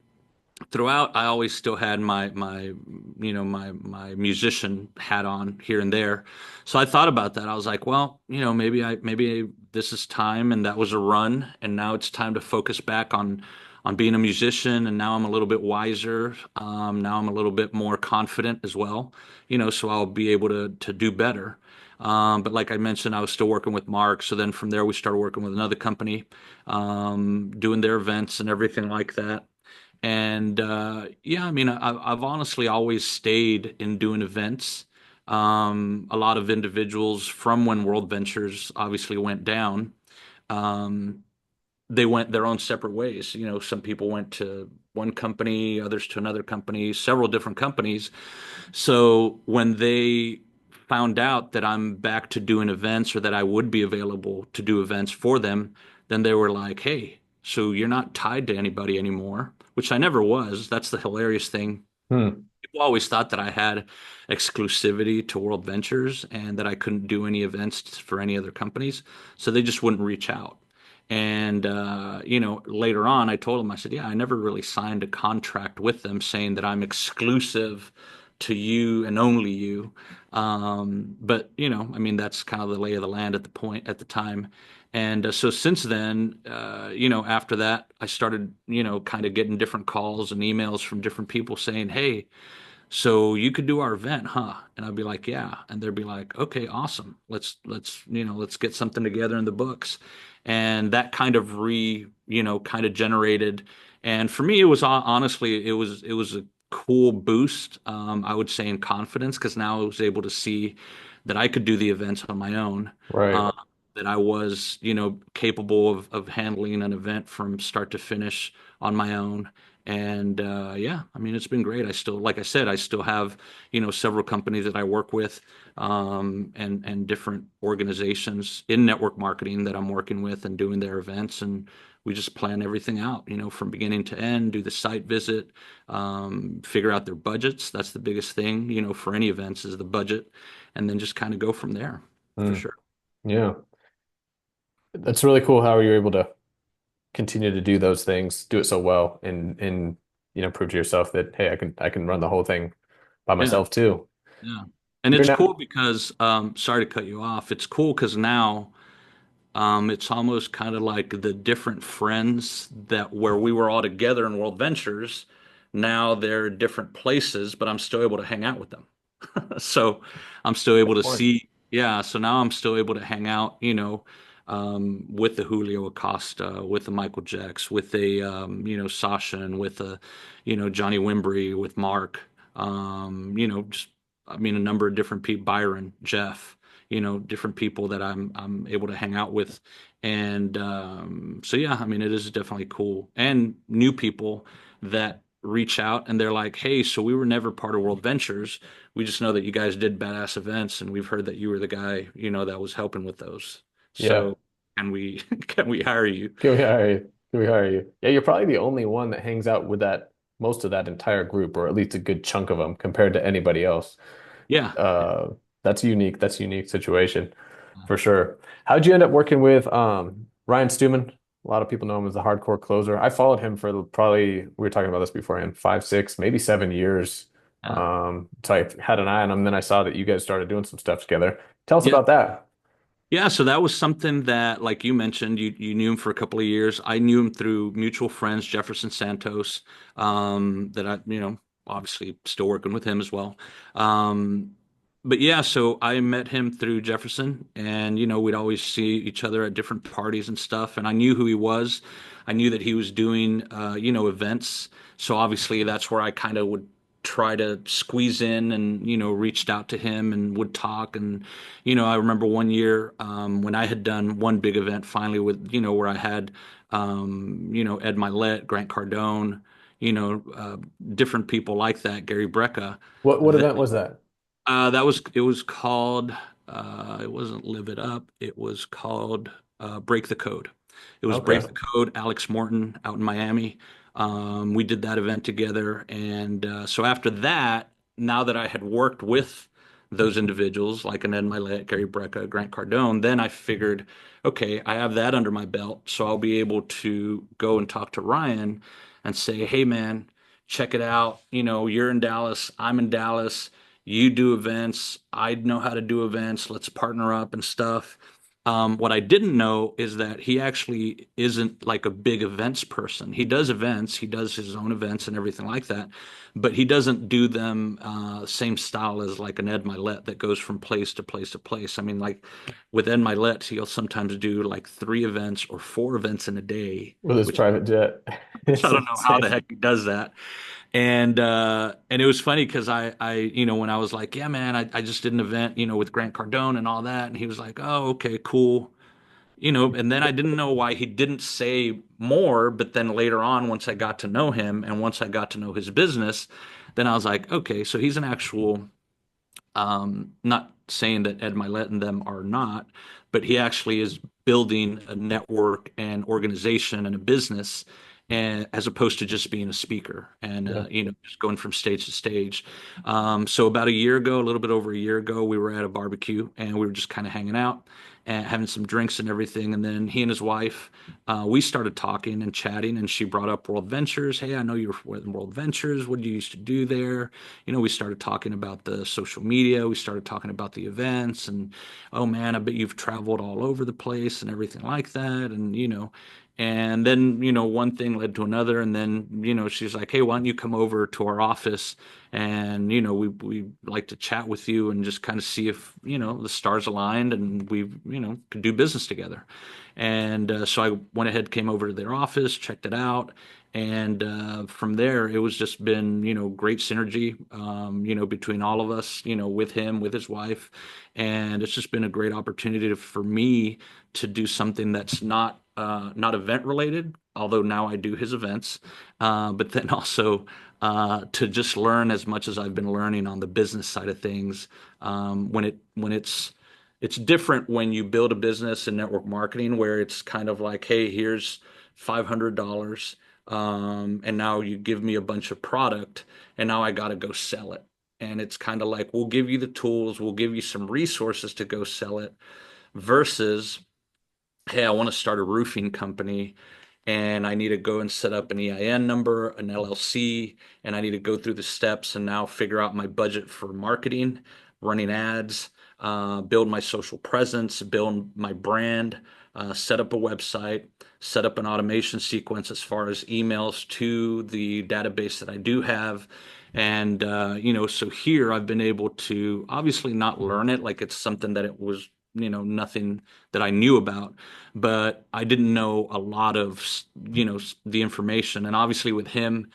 B: throughout I always still had my musician hat on here and there. So I thought about that. I was like, well, maybe this is time, and that was a run, and now it's time to focus back on being a musician, and now I'm a little bit wiser. Now I'm a little bit more confident as well, so I'll be able to do better. But like I mentioned, I was still working with Mark. So then from there, we started working with another company, doing their events and everything like that. And yeah, I mean, I've honestly always stayed in doing events. A lot of individuals from when World Ventures obviously went down, um, they went their own separate ways. Some people went to one company, others to another company, several different companies. So when they found out that I'm back to doing events or that I would be available to do events for them, then they were like, hey, so you're not tied to anybody anymore, which I never was. That's the hilarious thing.
A: Hmm.
B: People always thought that I had exclusivity to World Ventures and that I couldn't do any events for any other companies. So they just wouldn't reach out. And, later on, I told them, I said, yeah, I never really signed a contract with them saying that I'm exclusive to you and only you. But, I mean, that's kind of the lay of the land at the time. And so since then, after that, I started, kind of getting different calls and emails from different people saying, hey, so you could do our event, huh? And I'd be like, yeah. And they'd be like, okay, awesome. Let's get something together in the books. And that kind of kind of generated. And for me, it was honestly, it was a cool boost. I would say in confidence because now I was able to see that I could do the events on my own.
A: Right.
B: Uh, that I was, capable of handling an event from start to finish on my own. And yeah, I mean, it's been great. Like I said, I still have, several companies that I work with, and different organizations in network marketing that I'm working with and doing their events. And we just plan everything out, from beginning to end, do the site visit, figure out their budgets. That's the biggest thing, for any events is the budget, and then just kind of go from there for
A: Hmm.
B: sure.
A: Yeah. That's really cool how you're able to continue to do those things, do it so well, and prove to yourself that hey, I can run the whole thing by
B: Yeah.
A: myself too.
B: Yeah. And
A: You're
B: it's
A: not
B: cool because, sorry to cut you off. It's cool because now, it's almost kind of like the different friends that where we were all together in World Ventures. Now they're different places, but I'm still able to hang out with them. So I'm still able
A: good
B: to
A: point.
B: see, yeah. So now I'm still able to hang out, with the Julio Acosta, with the Michael Jacks, with the, Sasha, and with the, Johnny Wimbry, with Mark, just, I mean, a number of different people, Byron, Jeff, different people that I'm able to hang out with. And so yeah, I mean, it is definitely cool. And new people that reach out and they're like, hey, so we were never part of World Ventures. We just know that you guys did badass events, and we've heard that you were the guy, that was helping with those.
A: Yeah.
B: So can we can we hire you?
A: Can we hire you? Can we hire you? Yeah, you're probably the only one that hangs out with that most of that entire group, or at least a good chunk of them compared to anybody else.
B: Yeah.
A: Uh, that's unique. That's a unique situation for sure. How'd you end up working with Ryan Stewman? A lot of people know him as the hardcore closer. I followed him for probably, we were talking about this beforehand, 5, 6, maybe 7 years.
B: Yeah.
A: So I had an eye on him. Then I saw that you guys started doing some stuff together. Tell us
B: Yeah.
A: about that.
B: Yeah, so that was something that, like you mentioned, you knew him for a couple of years. I knew him through mutual friends, Jefferson Santos, that I, obviously still working with him as well. Um, but yeah, so I met him through Jefferson, and we'd always see each other at different parties and stuff. And I knew who he was. I knew that he was doing, events. So obviously that's where I kind of would try to squeeze in and reached out to him and would talk. And I remember one year, when I had done one big event finally with, where I had, Ed Milet, Grant Cardone, you know, uh, different people like that, Gary Brecka.
A: What
B: That,
A: event was that?
B: it was called, it wasn't Live It Up. It was called, Break the Code. It was Break
A: Okay.
B: the Code, Alex Morton out in Miami. We did that event together. And so after that, now that I had worked with those individuals like an Ed Milet, Gary Brecka, Grant Cardone, then I figured, okay, I have that under my belt. So I'll be able to go and talk to Ryan and say, hey, man, check it out. You're in Dallas, I'm in Dallas. You do events. I know how to do events. Let's partner up and stuff. What I didn't know is that he actually isn't like a big events person. He does events, he does his own events and everything like that, but he doesn't do them same style as like an Ed Milet that goes from place to place to place. I mean, like with Ed Milet, he'll sometimes do like 3 events or 4 events in a day,
A: With his
B: which
A: private jet.
B: I
A: It's
B: don't know how the
A: insane.
B: heck he does that. And it was funny because when I was like, yeah, man, I just did an event, with Grant Cardone and all that, and he was like, oh, okay, cool. And then I didn't know why he didn't say more, but then later on, once I got to know him and once I got to know his business, then I was like, okay, so he's an actual, not saying that Ed Milet and them are not, but he actually is building a network and organization and a business, and as opposed to just being a speaker and
A: Yeah.
B: just going from stage to stage. So about a year ago, a little bit over a year ago, we were at a barbecue and we were just kind of hanging out and having some drinks and everything. And then he and his wife, we started talking and chatting, and she brought up World Ventures. Hey, I know you're with World Ventures. What did you used to do there? We started talking about the social media. We started talking about the events, and oh man, I bet you've traveled all over the place and everything like that. And then, one thing led to another. And then, she's like, hey, why don't you come over to our office? And, we like to chat with you and just kind of see if, the stars aligned and we, could do business together. And so I went ahead, came over to their office, checked it out. And from there, it was just been, great synergy, between all of us, with him, with his wife. And it's just been a great opportunity for me to do something that's not event related, although now I do his events, but then also to just learn as much as I've been learning on the business side of things. When it's different when you build a business in network marketing where it's kind of like, hey, here's $500, and now you give me a bunch of product, and now I got to go sell it. And it's kind of like, we'll give you the tools, we'll give you some resources to go sell it, versus, hey, I want to start a roofing company and I need to go and set up an EIN number, an LLC, and I need to go through the steps and now figure out my budget for marketing, running ads, build my social presence, build my brand, set up a website, set up an automation sequence as far as emails to the database that I do have. And, so here I've been able to obviously not learn it like it's something that it was, nothing that I knew about, but I didn't know a lot of, the information. And obviously, with him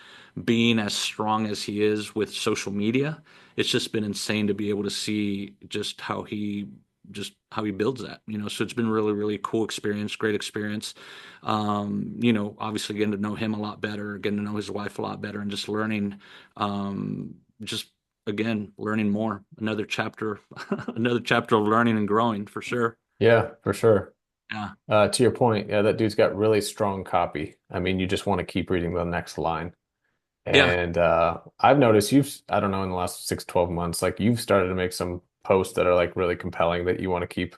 B: being as strong as he is with social media, it's just been insane to be able to see just how he builds that. So it's been really, really cool experience, great experience. Obviously getting to know him a lot better, getting to know his wife a lot better, and just learning, just again, learning more. Another chapter, another chapter of learning and growing for sure.
A: Yeah, for sure.
B: Yeah.
A: To your point, yeah, that dude's got really strong copy. I mean, you just want to keep reading the next line.
B: Yeah.
A: And I've noticed I don't know, in the last 6 to 12 months, like you've started to make some posts that are like really compelling that you want to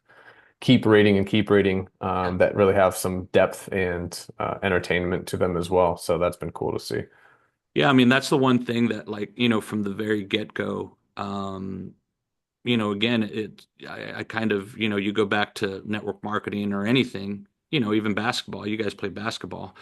A: keep reading and keep reading, that really have some depth and entertainment to them as well. So that's been cool to see.
B: Yeah, I mean, that's the one thing that, like, from the very get-go, again, I kind of, you go back to network marketing or anything, even basketball. You guys play basketball.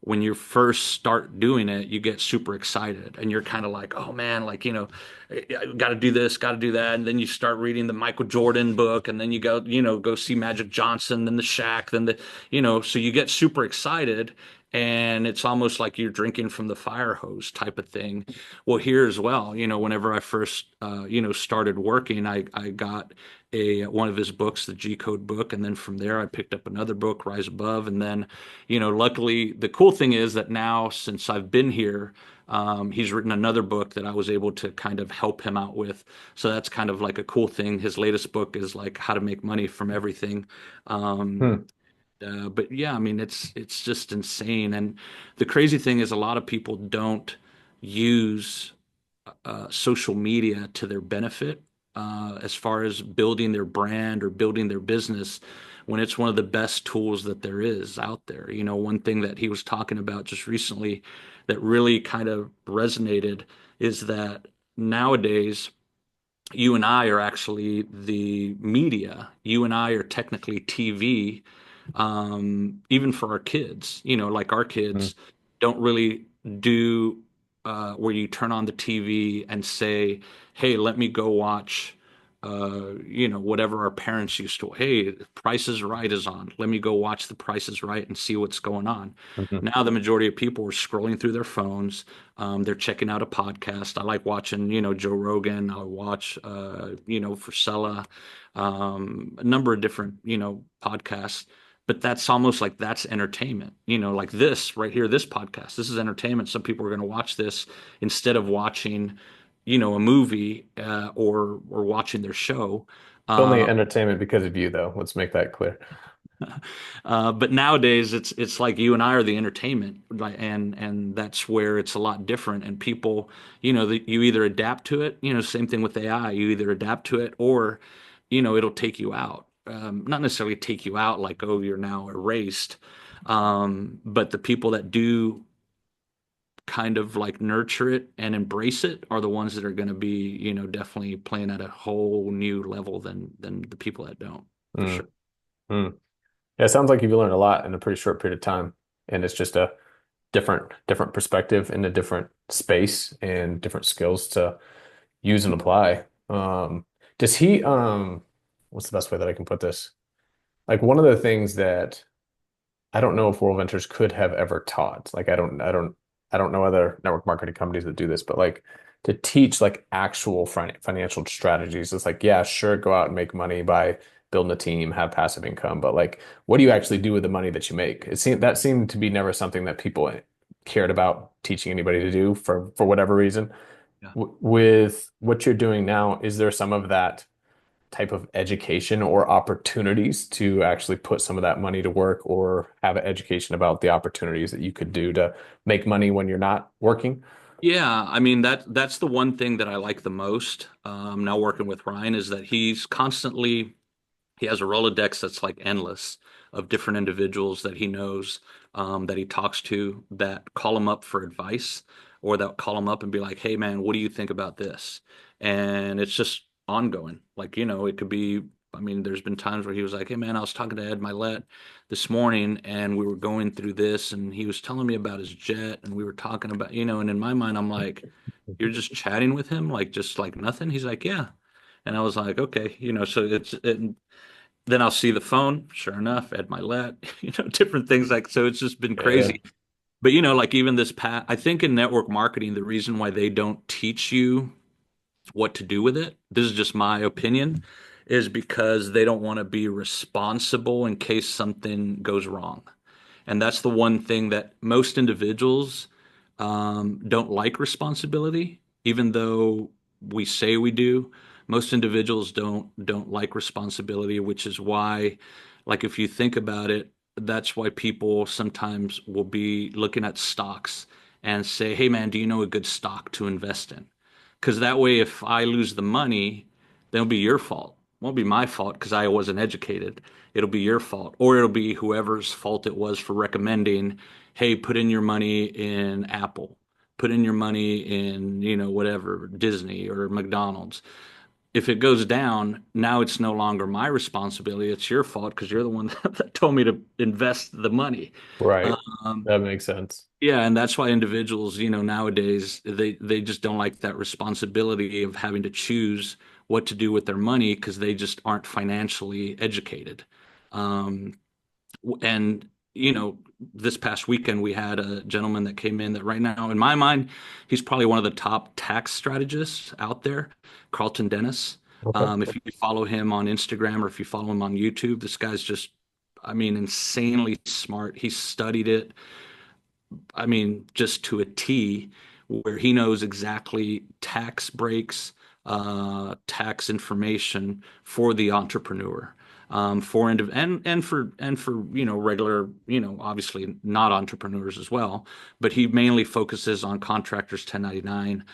B: When you first start doing it, you get super excited and you're kind of like, oh man, like, got to do this, got to do that. And then you start reading the Michael Jordan book, and then you go see Magic Johnson, then the Shaq, then so you get super excited, and it's almost like you're drinking from the fire hose type of thing. Well, here as well, whenever I first, started working, I got one of his books, the G Code book, and then from there I picked up another book, Rise Above, and then luckily, the cool thing is that now, since I've been here, he's written another book that I was able to kind of help him out with. So that's kind of like a cool thing. His latest book is like how to make money from everything. Um,
A: Hmm.
B: but yeah, I mean, it's just insane. And the crazy thing is, a lot of people don't use social media to their benefit, as far as building their brand or building their business, when it's one of the best tools that there is out there. One thing that he was talking about just recently that really kind of resonated is that nowadays you and I are actually the media. You and I are technically TV, even for our kids. Like our
A: Hmm.
B: kids don't really do where you turn on the TV and say, "Hey, let me go watch." whatever our parents used to, hey, Price is Right is on. Let me go watch the Price is Right and see what's going on.
A: Mhm.
B: Now the majority of people are scrolling through their phones. They're checking out a podcast. I like watching, Joe Rogan. I watch, Frisella, a number of different, podcasts. But that's almost like that's entertainment, like this right here, this podcast. This is entertainment. Some people are going to watch this instead of watching, a movie or watching their show.
A: It's only
B: Uh,
A: entertainment because of you, though. Let's make that clear.
B: but nowadays it's like you and I are the entertainment, like, and that's where it's a lot different. And people, you either adapt to it, same thing with AI. You either adapt to it or, it'll take you out. Not necessarily take you out like, oh, you're now erased. But the people that do kind of like nurture it and embrace it are the ones that are going to be, definitely playing at a whole new level than the people that don't, for
A: Mm,
B: sure.
A: mm. Yeah, it sounds like you've learned a lot in a pretty short period of time, and it's just a different perspective in a different space and different skills to use and apply. Does he what's the best way that I can put this? Like one of the things that I don't know if World Ventures could have ever taught. Like I don't know other network marketing companies that do this, but like to teach like actual financial strategies. It's like, yeah, sure, go out and make money by building a team, have passive income, but like what do you actually do with the money that you make? That seemed to be never something that people cared about teaching anybody to do for whatever reason.
B: Yeah.
A: With what you're doing now, is there some of that type of education or opportunities to actually put some of that money to work or have an education about the opportunities that you could do to make money when you're not working?
B: Yeah, I mean that's the one thing that I like the most. Now working with Ryan is that he has a Rolodex that's like endless of different individuals that he knows, that he talks to, that call him up for advice or that call him up and be like, hey man, what do you think about this? And it's just ongoing. Like, it could be, I mean, there's been times where he was like, hey man, I was talking to Ed Milet this morning and we were going through this and he was telling me about his jet and we were talking about, and in my mind, I'm like, you're just chatting with him, like just like nothing. He's like, yeah. And I was like, okay, so then I'll see the phone. Sure enough, Ed Milet, different things like so. It's just been
A: Yeah.
B: crazy. But like even this past, I think in network marketing, the reason why they don't teach you what to do with it, this is just my opinion, is because they don't want to be responsible in case something goes wrong. And that's the one thing that most individuals don't like responsibility, even though we say we do. Most individuals don't like responsibility, which is why, like if you think about it, that's why people sometimes will be looking at stocks and say, "Hey man, do you know a good stock to invest in?" Because that way, if I lose the money, then it'll be your fault. It won't be my fault because I wasn't educated. It'll be your fault, or it'll be whoever's fault it was for recommending, hey, put in your money in Apple, put in your money in, whatever, Disney or McDonald's. If it goes down, now it's no longer my responsibility. It's your fault because you're the one that told me to invest the money.
A: Right.
B: Um,
A: That makes sense.
B: yeah, and that's why individuals, nowadays they just don't like that responsibility of having to choose what to do with their money because they just aren't financially educated. Um, and this past weekend we had a gentleman that came in that right now, in my mind, he's probably one of the top tax strategists out there, Carlton Dennis.
A: Okay.
B: If you follow him on Instagram or if you follow him on YouTube, this guy's just, I mean, insanely smart. He studied it, I mean, just to a T, where he knows exactly tax breaks, tax information for the entrepreneur, for and for regular, obviously not entrepreneurs as well, but he mainly focuses on contractors 1099.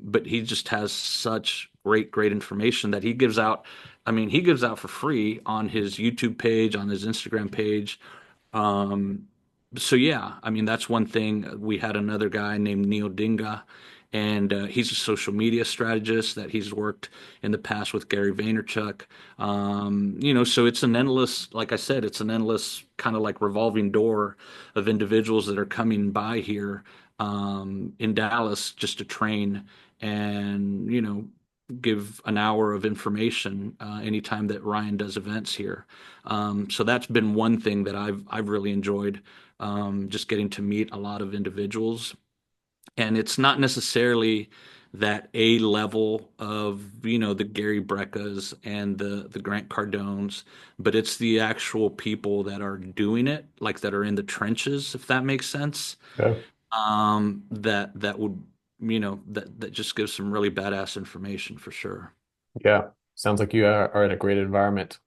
B: But he just has such great information that he gives out. I mean, he gives out for free on his YouTube page, on his Instagram page. Um, so yeah, I mean that's one thing. We had another guy named Neil Dinga, and he's a social media strategist that he's worked in the past with Gary Vaynerchuk. So it's an endless, like I said, it's an endless kind of like revolving door of individuals that are coming by here in Dallas just to train and give an hour of information anytime that Ryan does events here. So that's been one thing that I've really enjoyed, just getting to meet a lot of individuals. And it's not necessarily that A level of, the Gary Breccas and the Grant Cardones, but it's the actual people that are doing it, like that are in the trenches, if that makes sense.
A: Okay.
B: That would, that just gives some really badass information for sure.
A: Yeah. Sounds like you are in a great environment.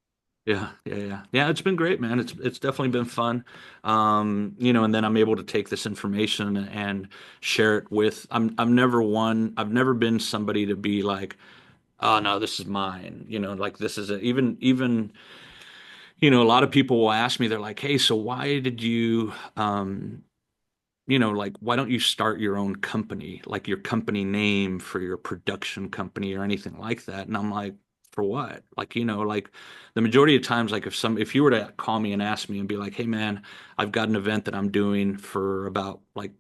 B: Yeah, yeah, yeah. Yeah, it's been great, man. It's definitely been fun. And then I'm able to take this information and share it with I've never been somebody to be like, oh no, this is mine. Like this is even, a lot of people will ask me, they're like, hey, so why did you like, why don't you start your own company, like your company name for your production company or anything like that? And I'm like, for what? Like, like the majority of times, like if you were to call me and ask me and be like, hey man, I've got an event that I'm doing for about like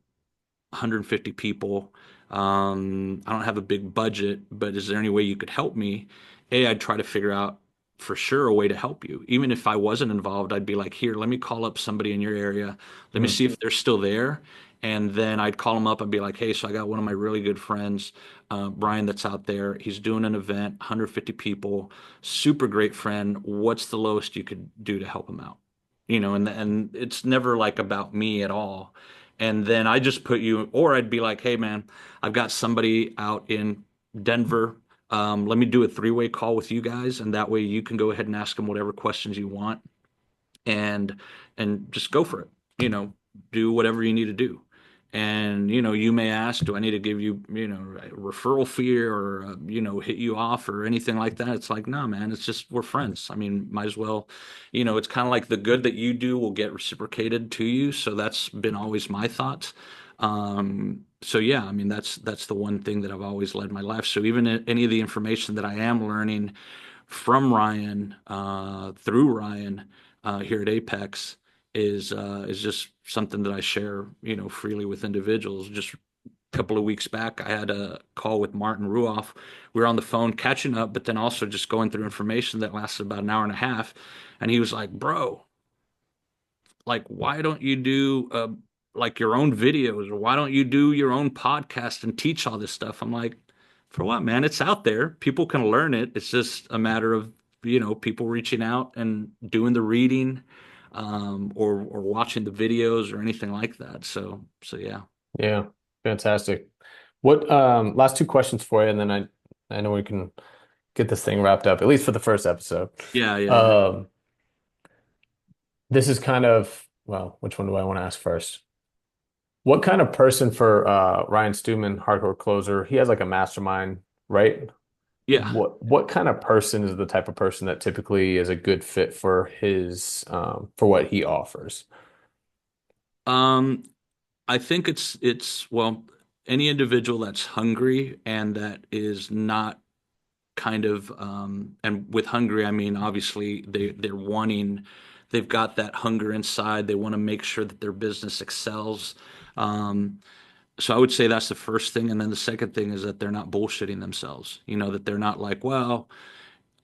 B: 150 people. I don't have a big budget, but is there any way you could help me? I'd try to figure out for sure a way to help you. Even if I wasn't involved, I'd be like, here, let me call up somebody in your area. Let me
A: Mm.
B: see if they're still there. And then I'd call them up and be like, hey, so I got one of my really good friends, Brian, that's out there. He's doing an event, 150 people, super great friend. What's the lowest you could do to help him out? And it's never like about me at all. And then I just put you, or I'd be like, hey man, I've got somebody out in Denver. Let me do a three-way call with you guys, and that way you can go ahead and ask them whatever questions you want, and just go for it. Do whatever you need to do. And you may ask, do I need to give you, a referral fee or hit you off or anything like that? It's like, no, man, it's just we're friends. I mean, might as well, it's kind of like the good that you do will get reciprocated to you. So that's been always my thoughts. So yeah, I mean, that's the one thing that I've always led my life. So even any of the information that I am learning from Ryan, through Ryan, here at Apex is just something that I share, freely with individuals. Just a couple of weeks back, I had a call with Martin Ruoff. We were on the phone catching up, but then also just going through information that lasted about an hour and a half. And he was like, "Bro, like, why don't you do like your own videos, or why don't you do your own podcast and teach all this stuff?" I'm like, for what, man? It's out there. People can learn it. It's just a matter of, people reaching out and doing the reading, or watching the videos or anything like that. So yeah.
A: Yeah. Fantastic. What last two questions for you, and then I know we can get this thing wrapped up, at least for the first episode.
B: Yeah, yeah, yeah.
A: Um, this is kind of, well, which one do I want to ask first? What kind of person for Ryan Stewman, hardcore closer? He has like a mastermind, right?
B: Yeah.
A: What kind of person is the type of person that typically is a good fit for his for what he offers?
B: Um, I think it's well, any individual that's hungry and that is not kind of and with hungry I mean obviously they're wanting, they've got that hunger inside, they want to make sure that their business excels. So I would say that's the first thing, and then the second thing is that they're not bullshitting themselves, that they're not like, well,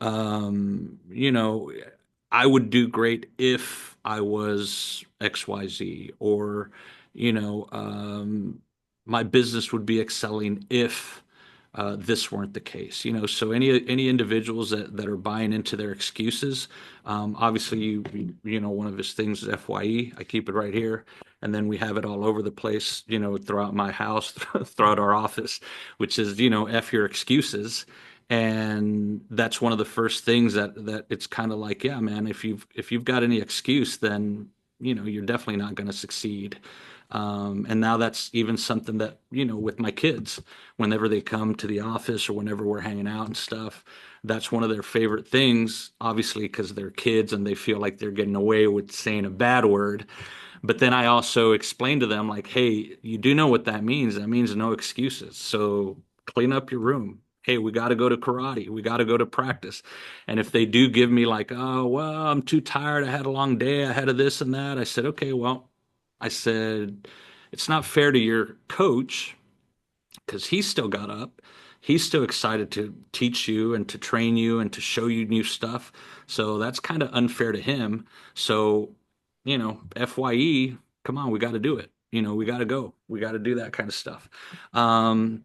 B: you know, I would do great if I was XYZ, or, you know, my business would be excelling if this weren't the case. So any individuals that are buying into their excuses, obviously one of his things is FYE. I keep it right here. And then we have it all over the place, throughout my house, throughout our office, which is, F your excuses. And that's one of the first things that it's kind of like, yeah, man, if you've got any excuse, then you're definitely not going to succeed. And now that's even something that, with my kids, whenever they come to the office or whenever we're hanging out and stuff, that's one of their favorite things, obviously, because they're kids and they feel like they're getting away with saying a bad word. But then I also explain to them, like, hey, you do know what that means. That means no excuses. So clean up your room. Hey, we got to go to karate. We got to go to practice. And if they do give me like, oh, well, I'm too tired. I had a long day. I had a this and that. I said, okay, well, I said, it's not fair to your coach because he still got up. he's still excited to teach you and to train you and to show you new stuff. So that's kind of unfair to him. So, FYE, come on, we got to do it. We got to go. We got to do that kind of stuff. Um,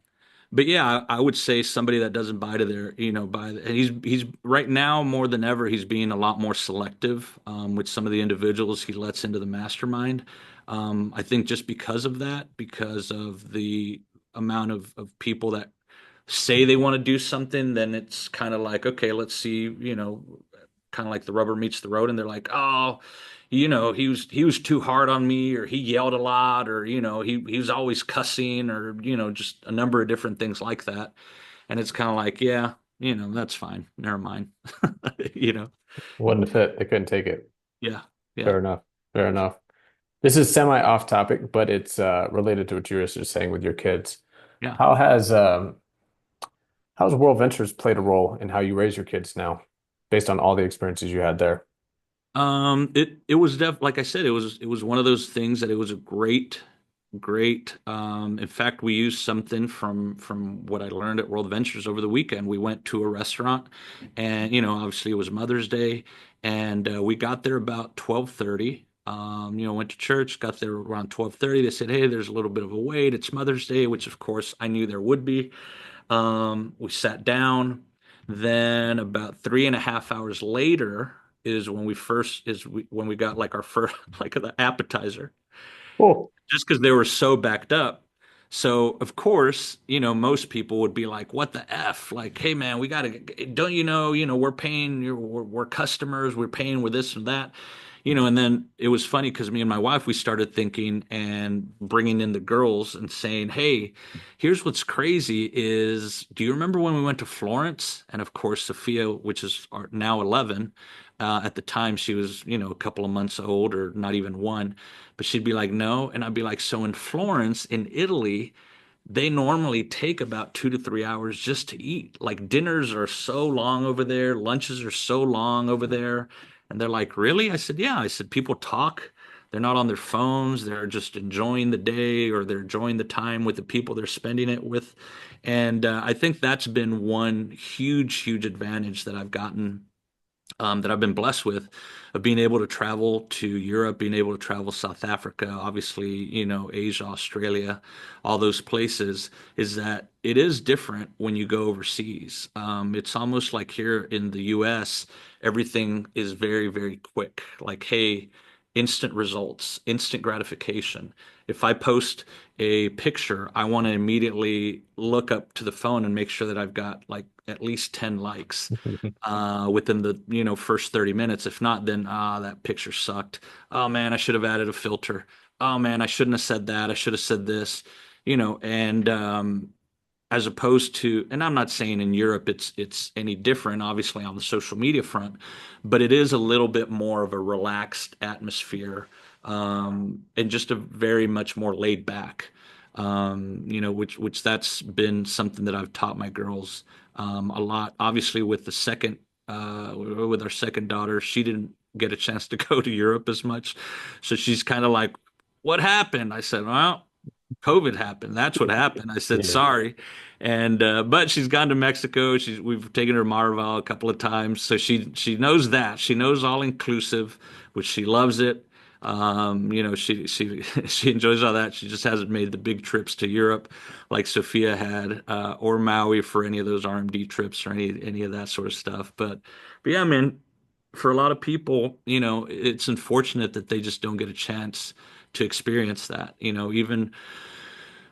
B: but yeah, I would say somebody that doesn't buy to their, and he's right now more than ever, he's being a lot more selective with some of the individuals he lets into the mastermind. I think just because of that, because of the amount of people that say they want to do something, then it's kind of like, okay, let's see, kind of like the rubber meets the road, and they're like, oh, he was too hard on me, or he yelled a lot, or he was always cussing, or just a number of different things like that. And it's kind of like, yeah, that's fine. Never mind. You know.
A: Wouldn't fit. They couldn't take it.
B: Yeah. Yeah.
A: Fair enough. Fair enough. This is semi off topic, but it's related to what you were just saying with your kids.
B: Yeah.
A: How has how's World Ventures played a role in how you raise your kids now, based on all the experiences you had there?
B: It was like I said, it was one of those things that it was a great. In fact, we used something from what I learned at World Ventures over the weekend. We went to a restaurant, and obviously it was Mother's Day, and we got there about 12:30. Went to church, got there around 12:30. They said, "Hey, there's a little bit of a wait. It's Mother's Day," which of course I knew there would be. We sat down. Then about 3.5 hours later when we got like our first like the appetizer,
A: Cool.
B: just because they were so backed up. So of course, most people would be like, "What the f?" Like, "Hey man, we gotta, don't we're paying, we're customers, we're paying with this and that." And then it was funny because me and my wife, we started thinking and bringing in the girls and saying, "Hey, here's what's crazy is, do you remember when we went to Florence?" And of course, Sophia, which is now 11, at the time she was, a couple of months old or not even one, but she'd be like, "No," and I'd be like, "So in Florence, in Italy, they normally take about 2 to 3 hours just to eat. Like dinners are so long over there, lunches are so long over there." And they're like, "Really?" I said, "Yeah." I said, "People talk. They're not on their phones. They're just enjoying the day, or they're enjoying the time with the people they're spending it with." And I think that's been one huge, huge advantage that I've gotten, that I've been blessed with, of being able to travel to Europe, being able to travel South Africa, obviously, Asia, Australia, all those places, is that it is different when you go overseas. It's almost like here in the US, everything is very, very quick. Like, hey, instant results, instant gratification. If I post a picture, I want to immediately look up to the phone and make sure that I've got like at least 10 likes within the first 30 minutes. If not, then that picture sucked. Oh man, I should have added a filter. Oh man, I shouldn't have said that. I should have said this. And as opposed to, and I'm not saying in Europe it's any different, obviously on the social media front, but it is a little bit more of a relaxed atmosphere, and just a very much more laid back. Which that's been something that I've taught my girls a lot. Obviously, with our second daughter, she didn't get a chance to go to Europe as much, so she's kind of like, "What happened?" I said, "Well, COVID happened. That's what happened." I said,
A: Yeah.
B: "Sorry." And but she's gone to Mexico. We've taken her to Marval a couple of times, so she knows that. She knows all inclusive, which she loves it. She she enjoys all that. She just hasn't made the big trips to Europe like Sophia had, or Maui for any of those RMD trips or any of that sort of stuff. But yeah, man, for a lot of people, it's unfortunate that they just don't get a chance to experience that. Even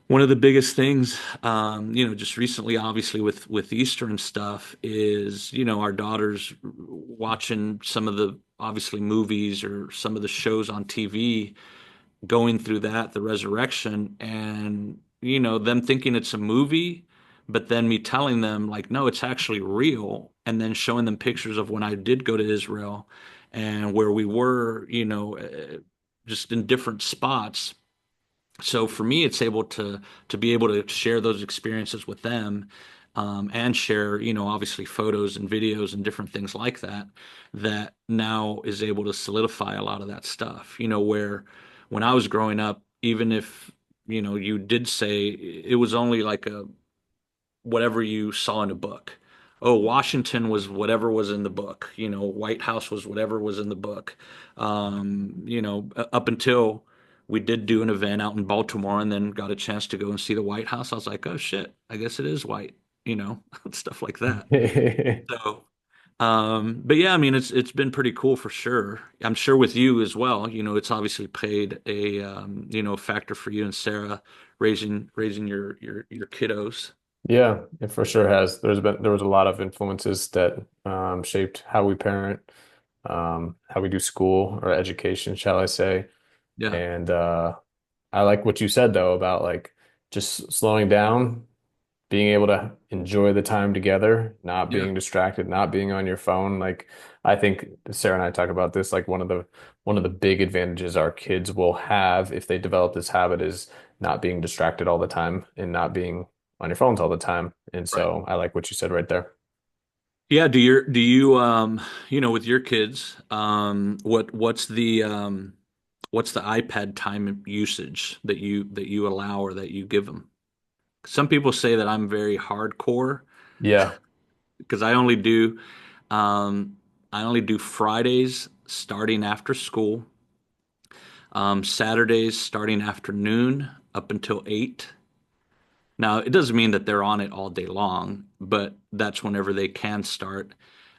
B: one of the biggest things, just recently, obviously with Easter and stuff, is our daughters watching some of the obviously movies or some of the shows on TV, going through that, the resurrection, and them thinking it's a movie, but then me telling them like, no, it's actually real, and then showing them pictures of when I did go to Israel and where we were, just in different spots. So for me, it's able to be able to share those experiences with them, and share, obviously photos and videos and different things like that, that now is able to solidify a lot of that stuff. Where when I was growing up, even if you did say it was only like whatever you saw in a book. Oh, Washington was whatever was in the book. White House was whatever was in the book. Up until we did do an event out in Baltimore and then got a chance to go and see the White House. I was like, oh shit, I guess it is white, stuff like that. So, but yeah, I mean, it's been pretty cool for sure. I'm sure with you as well. It's obviously played a factor for you and Sarah raising your kiddos.
A: Yeah, it for sure has. There was a lot of influences that shaped how we parent, how we do school or education, shall I say.
B: Yeah,
A: And I like what you said though about like just slowing down, being able to enjoy the time together, not
B: yeah,
A: being distracted, not being on your phone. Like I think Sarah and I talk about this, like one of the big advantages our kids will have if they develop this habit is not being distracted all the time and not being on your phones all the time. And
B: right.
A: so I like what you said right there.
B: Yeah, do you with your kids, what's the iPad time usage that you allow or that you give them? Some people say that I'm very hardcore
A: Yeah,
B: because um I only do Fridays starting after school, Saturdays starting afternoon up until 8. Now, it doesn't mean that they're on it all day long, but that's whenever they can start.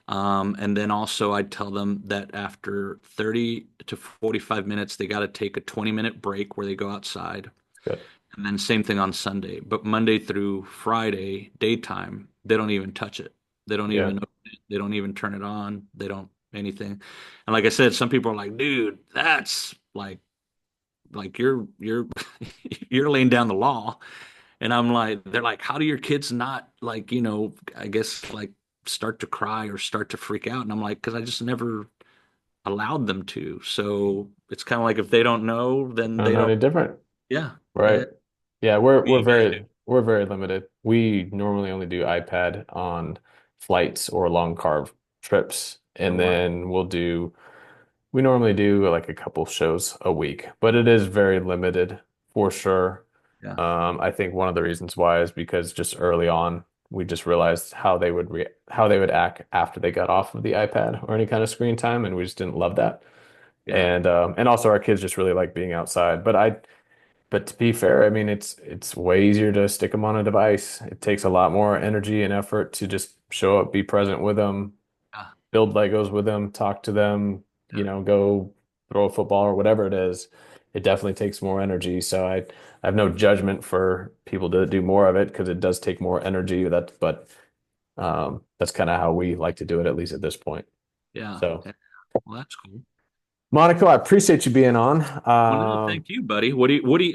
B: And then also, I tell them that after 30 to 45 minutes, they got to take a 20-minute break where they go outside.
A: good.
B: And then same thing on Sunday. But Monday through Friday, daytime, they don't even touch it. They don't
A: Yeah.
B: even open it. They don't even turn it on. They don't anything. And like I said, some people are like, dude, that's like you're you're laying down the law. And I'm like, they're like, how do your kids not like, I guess like start to cry or start to freak out? And I'm like, because I just never allowed them to. So it's kind of like if they don't know, then
A: I don't
B: they
A: know
B: don't.
A: any different.
B: Yeah.
A: Right.
B: What
A: Yeah,
B: do you guys do?
A: we're very limited. We normally only do iPad on flights or long car trips,
B: Oh,
A: and
B: wow.
A: then we normally do like a couple shows a week, but it is very limited for sure.
B: Yeah.
A: I think one of the reasons why is because just early on we just realized how they would act after they got off of the iPad or any kind of screen time, and we just didn't love that.
B: Yeah.
A: And also our kids just really like being outside. But to be fair, I mean, it's way easier to stick them on a device. It takes a lot more energy and effort to just show up, be present with them,
B: Yeah.
A: build Legos with them, talk to them,
B: Yeah.
A: go throw a football or whatever it is. It definitely takes more energy. So I have no judgment for people to do more of it because it does take more energy. But that's kind of how we like to do it, at least at this point.
B: Yeah.
A: So,
B: Yeah. Well, that's cool.
A: Monica, I appreciate you being on.
B: Well, no, thank you, buddy.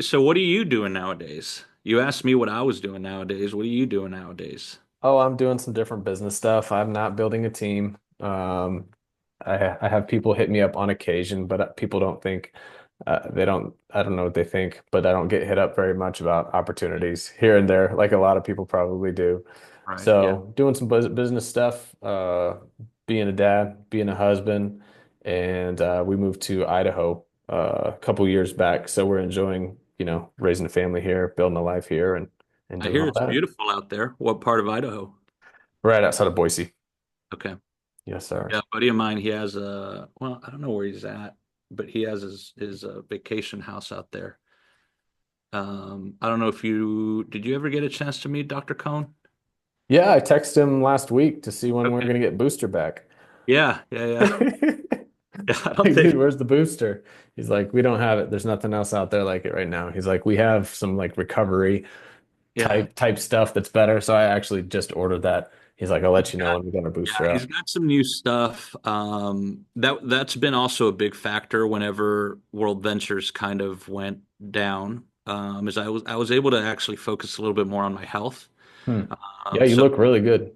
B: So what are you doing nowadays? You asked me what I was doing nowadays. What are you doing nowadays?
A: Oh, I'm doing some different business stuff. I'm not building a team. I have people hit me up on occasion, but people don't think they don't. I don't know what they think, but I don't get hit up very much about opportunities here and there, like a lot of people probably do.
B: Right. Yeah.
A: So doing some business stuff, being a dad, being a husband, and we moved to Idaho a couple years back. So we're enjoying, raising a family here, building a life here, and
B: I
A: doing
B: hear
A: all
B: it's
A: that.
B: beautiful out there. What part of Idaho?
A: Right outside of Boise.
B: Okay.
A: Yes, sir.
B: Yeah, a buddy of mine, he has well, I don't know where he's at, but he has his vacation house out there. I don't know if did you ever get a chance to meet Dr. Cohn?
A: Yeah, I texted him last week to see when we're
B: Okay.
A: gonna get booster back.
B: Yeah, yeah, yeah. Yeah, I don't
A: Like, dude,
B: think.
A: where's the booster? He's like, we don't have it. There's nothing else out there like it right now. He's like, we have some like recovery
B: Yeah,
A: type stuff that's better. So I actually just ordered that. He's like, I'll let
B: he's
A: you know
B: got
A: when we got our
B: yeah,
A: booster
B: he's
A: out.
B: got some new stuff. That's been also a big factor whenever World Ventures kind of went down. Is I was able to actually focus a little bit more on my health.
A: Hmm. Yeah, you
B: So
A: look really good.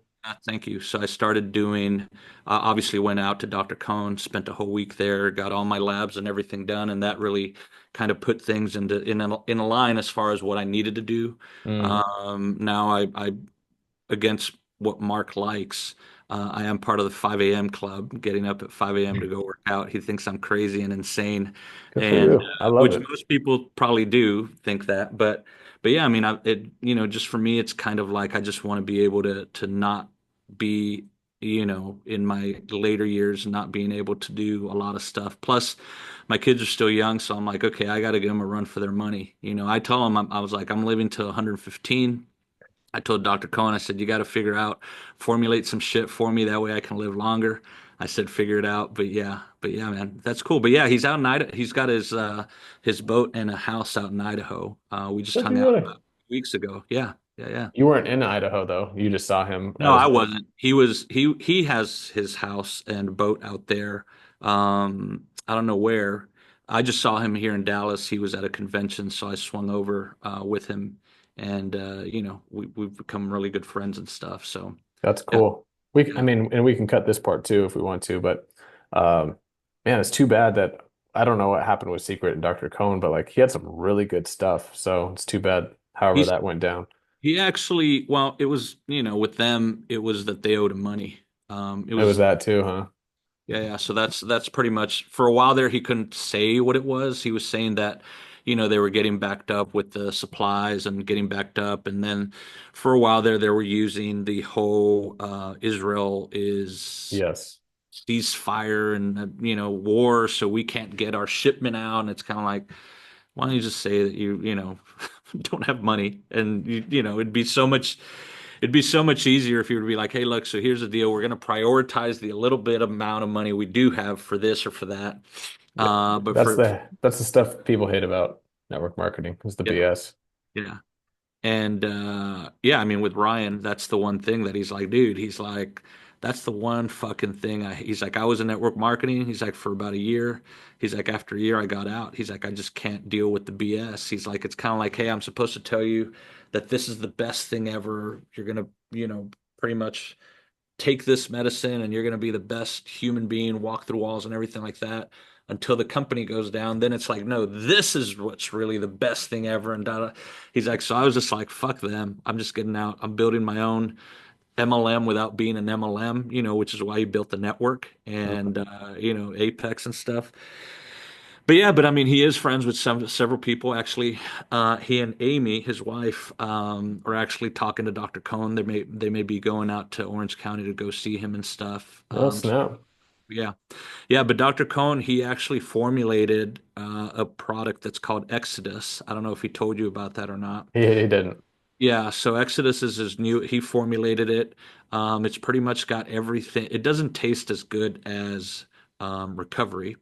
B: thank you. So I started doing, obviously went out to Dr. Cohn, spent a whole week there, got all my labs and everything done, and that really kind of put things in a line as far as what I needed to do.
A: Hmm.
B: Now I against what Mark likes, I am part of the 5 a.m. club, getting up at 5 a.m. to go work out. He thinks I'm crazy and insane,
A: Good for
B: and
A: you. I love
B: which
A: it.
B: most people probably do think that. But yeah, I mean, just for me, it's kind of like I just want to be able to not be, in my later years, not being able to do a lot of stuff. Plus, my kids are still young, so I'm like, okay, I got to give them a run for their money. I tell them I was like, I'm living to 115. I told Dr. Cohen, I said, you got to figure out, formulate some shit for me. That way I can live longer. I said, figure it out. But yeah, man, that's cool. But yeah, he's out in Idaho. He's got his boat and a house out in Idaho. We just
A: Does he
B: hung out
A: really?
B: about weeks ago. Yeah, yeah, yeah.
A: You weren't in Idaho though. You just saw him at
B: No,
A: his
B: I
A: boat.
B: wasn't. He has his house and boat out there. I don't know where. I just saw him here in Dallas. He was at a convention, so I swung over with him, and we've become really good friends and stuff. So
A: That's
B: yeah,
A: cool. I
B: yeah.
A: mean, and we can cut this part too if we want to, but um, man, it's too bad that I don't know what happened with Secret and Dr. Cohn, but like he had some really good stuff. So it's too bad, however
B: He's
A: that went down.
B: he actually, well, it was, with them, it was that they owed him money. It
A: It was
B: was
A: that too, huh?
B: Yeah, yeah. So that's pretty much, for a while there. He couldn't say what it was. He was saying that, they were getting backed up with the supplies and getting backed up, and then for a while there, they were using the whole Israel is
A: Yes.
B: ceasefire and war, so we can't get our shipment out. And it's kind of like, why don't you just say that you don't have money, and it'd be so much easier if you were to be like, hey, look, so here's the deal. We're going to prioritize the little bit amount of money we do have for this or for that.
A: Yeah.
B: But
A: That's
B: for
A: the stuff people hate about network marketing is the
B: Yeah,
A: BS.
B: yeah. And yeah, I mean, with Ryan, that's the one thing that he's like, dude, he's like, that's the one fucking thing. He's like, I was in network marketing. He's like, for about a year. He's like, after a year, I got out. He's like, I just can't deal with the BS. He's like, it's kind of like, hey, I'm supposed to tell you that this is the best thing ever. You're gonna, pretty much take this medicine and you're going to be the best human being, walk through walls and everything like that, until the company goes down. Then it's like, no, this is what's really the best thing ever. And he's like, so I was just like, fuck them. I'm just getting out. I'm building my own MLM without being an MLM, which is why he built the network
A: Mhm.
B: and, Apex and stuff. But yeah, but I mean, he is friends with several people. Actually, he and Amy, his wife, are actually talking to Dr. Cohn. They may be going out to Orange County to go see him and stuff.
A: Oh, snap.
B: Yeah, yeah. But Dr. Cohn, he actually formulated a product that's called Exodus. I don't know if he told you about that or not.
A: He didn't.
B: Yeah, so Exodus is his new. He formulated it. It's pretty much got everything. It doesn't taste as good as Recovery,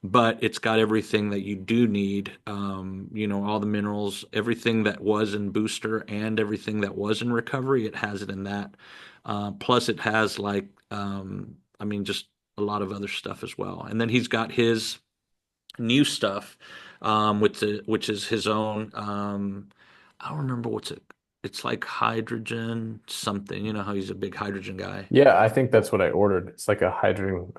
B: but it's got everything that you do need. All the minerals, everything that was in Booster and everything that was in Recovery, it has it in that. Plus, it has like, I mean, just a lot of other stuff as well. And then he's got his new stuff, which is his own. I don't remember what's it. It's like hydrogen something. You know how he's a big hydrogen guy.
A: Yeah, I think that's what I ordered. It's like a hydrogen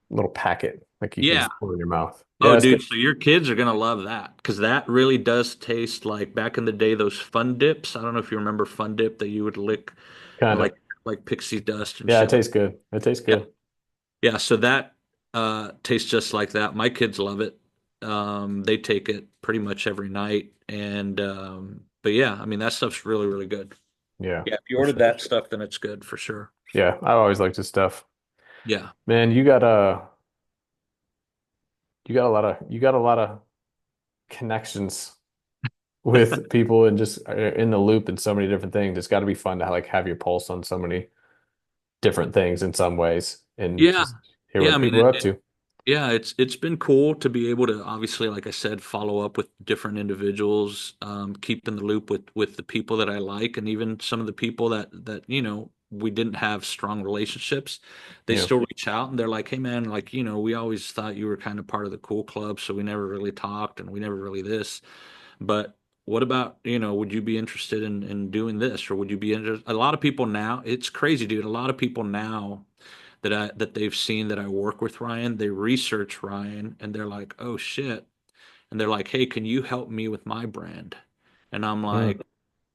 A: little packet, like you can
B: Yeah.
A: just pour in your mouth. Yeah,
B: Oh,
A: that's
B: dude,
A: good.
B: so your kids are gonna love that because that really does taste like back in the day those Fun Dips. I don't know if you remember Fun Dip that you would lick
A: Kind of.
B: like pixie dust and
A: Yeah, it
B: shit.
A: tastes good. It tastes
B: Yeah,
A: good.
B: yeah. So that tastes just like that. My kids love it. They take it pretty much every night, and but yeah, I mean that stuff's really really good.
A: Yeah,
B: Yeah, if you
A: for
B: ordered
A: sure.
B: that stuff, then it's good for sure.
A: Yeah, I always liked his stuff.
B: Yeah.
A: Man, you got a lot of connections with people and just in the loop in so many different things. It's got to be fun to like have your pulse on so many different things in some ways and
B: Yeah.
A: just hear
B: Yeah. I
A: what
B: mean,
A: people are up to.
B: yeah, it's been cool to be able to, obviously, like I said, follow up with different individuals, keep in the loop with the people that I like, and even some of the people that we didn't have strong relationships. They
A: Yeah.
B: still reach out and they're like, "Hey, man, like we always thought you were kind of part of the cool club, so we never really talked and we never really this. But what about, would you be interested in doing this, or would you be interested?" A lot of people now, it's crazy, dude. A lot of people now that they've seen that I work with Ryan, they research Ryan and they're like, "Oh shit." And they're like, "Hey, can you help me with my brand?" And I'm like,
A: Mm.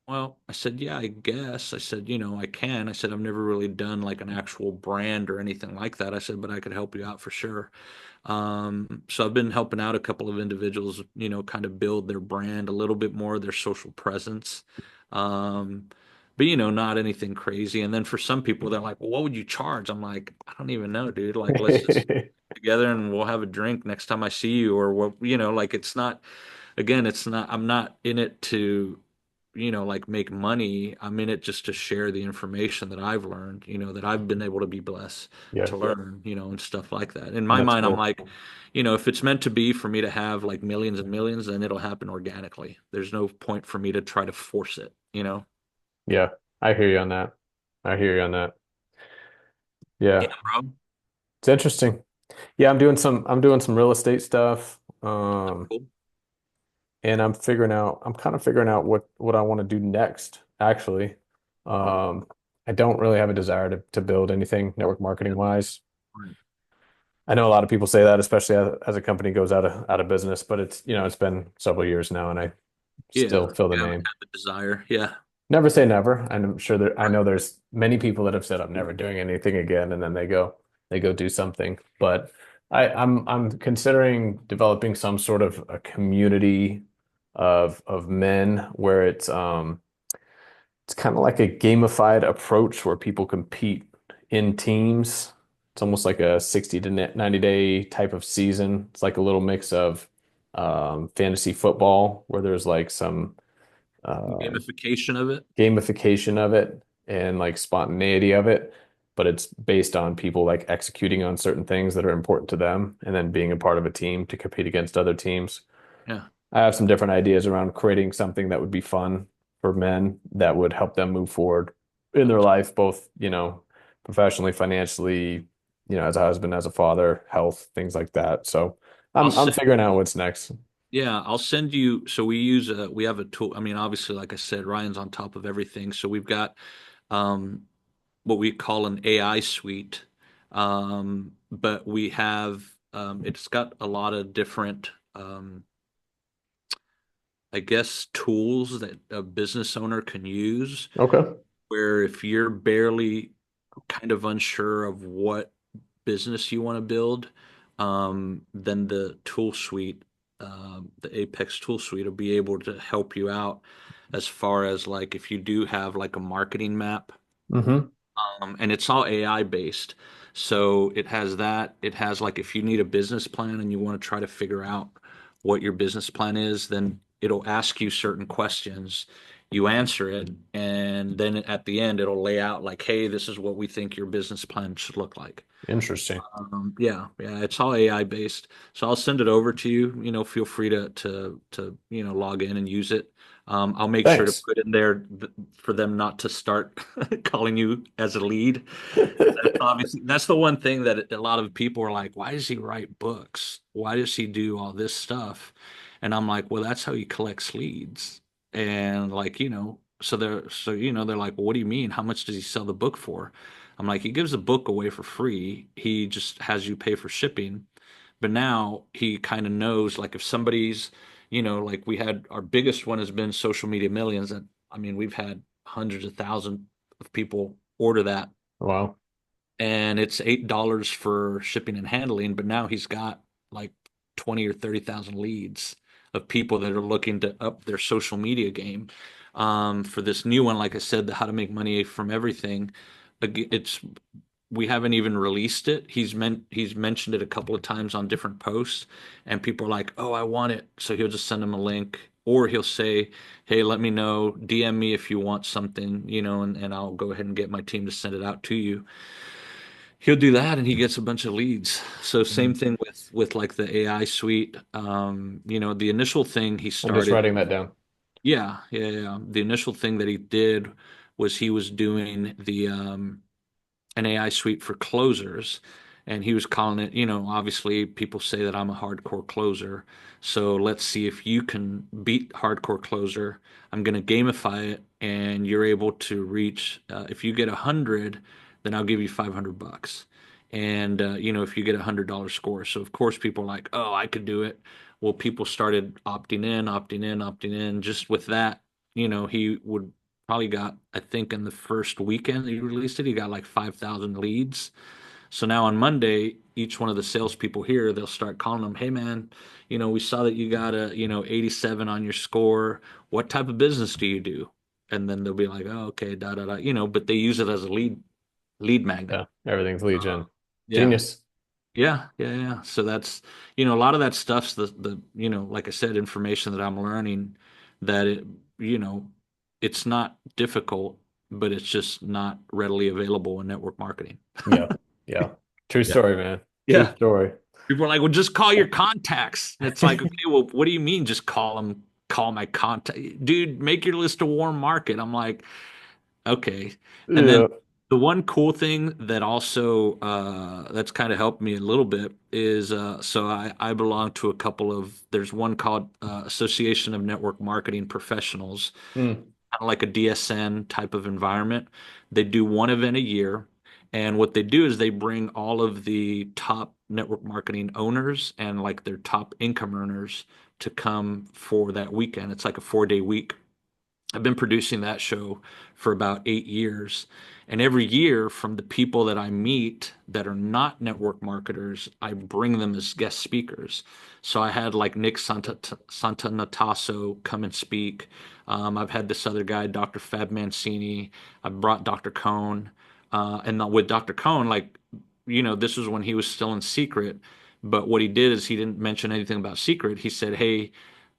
B: Well, I said, yeah, I guess. I said, I can. I said, I've never really done like an actual brand or anything like that. I said, but I could help you out for sure. So I've been helping out a couple of individuals, kind of build their brand a little bit more, their social presence. Um, but not anything crazy. And then for some people, they're like, well, what would you charge? I'm like, I don't even know, dude. Like, let's just get together and we'll have a drink next time I see you, or what, like it's not, again, it's not, I'm not in it to, like make money. I'm in it just to share the information that I've learned, that I've been able to be blessed
A: Yeah,
B: to learn, and stuff like that. In my
A: that's
B: mind, I'm
A: cool.
B: like, if it's meant to be for me to have like millions and millions, then it'll happen organically. There's no point for me to try to force it.
A: Yeah, I hear you on that. I hear you on that.
B: Yeah,
A: Yeah,
B: bro.
A: it's interesting. Yeah, I'm doing some real estate stuff.
B: Cool.
A: And I'm kind of figuring out what I want to do next, actually. Um, I don't really have a desire to build anything network marketing wise.
B: Right.
A: I know a lot of people say that, especially as a company goes out of business, but it's been several years now and I
B: Yeah,
A: still feel the
B: you haven't
A: name.
B: had the desire. Yeah.
A: Never say never. And I'm sure I
B: Right.
A: know there's many people that have said I'm never doing anything again, and then they go do something. But I'm considering developing some sort of a community of men where it's kind of like a gamified approach where people compete in teams. It's almost like a 60 to 90 day type of season. It's like a little mix of fantasy football where there's like some um
B: Gamification of it.
A: gamification of it and like spontaneity of it, but it's based on people like executing on certain things that are important to them and then being a part of a team to compete against other teams.
B: Yeah.
A: I have some different ideas around creating something that would be fun for men that would help them move forward in their life, both, professionally, financially, as a husband, as a father, health, things like that. So
B: I'll
A: I'm
B: send
A: figuring out what's next.
B: Yeah, I'll send you. So we have a tool. I mean, obviously, like I said, Ryan's on top of everything. So we've got um, what we call an AI suite, but we have it's got a lot of different, I guess, tools that a business owner can use.
A: Okay.
B: Where if you're barely kind of unsure of what business you want to build, then the tool suite, the Apex tool suite will be able to help you out as far as like if you do have like a marketing map,
A: Hmm.
B: and it's all AI based. So it has that. It has like if you need a business plan and you want to try to figure out what your business plan is, then it'll ask you certain questions. You answer it, and then at the end, it'll lay out like, hey, this is what we think your business plan should look like.
A: Interesting.
B: Yeah, yeah, it's all AI based. So I'll send it over to you. Feel free to log in and use it. I'll make sure to
A: Thanks.
B: put in there for them not to start calling you as a lead. Obviously, that's the one thing that a lot of people are like, why does he write books? Why does he do all this stuff? And I'm like, well, that's how he collects leads. And like, they're like, well, what do you mean? How much does he sell the book for? I'm like, he gives the book away for free. He just has you pay for shipping. But now he kind of knows, like if somebody's, like we had our biggest one has been Social Media Millions. And I mean, we've had hundreds of thousands of people order that,
A: Wow.
B: and it's $8 for shipping and handling. But now he's got like 20 or 30,000 leads of people that are looking to up their social media game. For this new one, like I said, the How to Make Money from Everything, it's we haven't even released it. He's mentioned it a couple of times on different posts, and people are like, "Oh, I want it." So he'll just send them a link, or he'll say, "Hey, let me know. DM me if you want something, and I'll go ahead and get my team to send it out to you." He'll do that, and he gets a bunch of leads. So same
A: Mhm.
B: thing with like the AI suite. The initial thing he
A: I'm just
B: started.
A: writing that down.
B: Yeah, yeah, yeah. The initial thing that he did was he was doing the an AI suite for closers. And he was calling it, obviously people say that I'm a hardcore closer. So let's see if you can beat hardcore closer. I'm going to gamify it and you're able to reach, if you get 100, then I'll give you $500. And, if you get $100 score. So of course people are like, oh, I could do it. Well, people started opting in, opting in, opting in just with that. he would probably got, I think in the first weekend he released it, he got like 5,000 leads. So now on Monday, each one of the salespeople here, they'll start calling them, hey man, we saw that you got a, 87 on your score. What type of business do you do? And then they'll be like, oh, okay, da da da, but they use it as a lead magnet.
A: Yeah, everything's lead
B: Uh,
A: gen.
B: yeah.
A: Genius.
B: Yeah, yeah, yeah. So that's, a lot of that stuff's like I said, information that I'm learning that you know, it's not difficult, but it's just not readily available in network marketing.
A: Yeah. Yeah. True
B: Yeah.
A: story, man. True
B: Yeah.
A: story.
B: People are like, well, just call your contacts. And it's like, okay, well, what do you mean just call them, call my contact? Dude, make your list a warm market. I'm like, okay. And then
A: Yeah.
B: the one cool thing that also that's kind of helped me a little bit is so I belong to a couple of there's one called Association of Network Marketing Professionals,
A: Mm.
B: kind of like a DSN type of environment. They do one event a year, and what they do is they bring all of the top network marketing owners and like their top income earners to come for that weekend. It's like a 4-day week. I've been producing that show for about 8 years. And every year, from the people that I meet that are not network marketers, I bring them as guest speakers. So I had like Nick Santanatasso come and speak. I've had this other guy, Dr. Fab Mancini. I brought Dr. Cohn. And with Dr. Cohn, like, this was when he was still in secret. But what he did is he didn't mention anything about secret. He said, hey,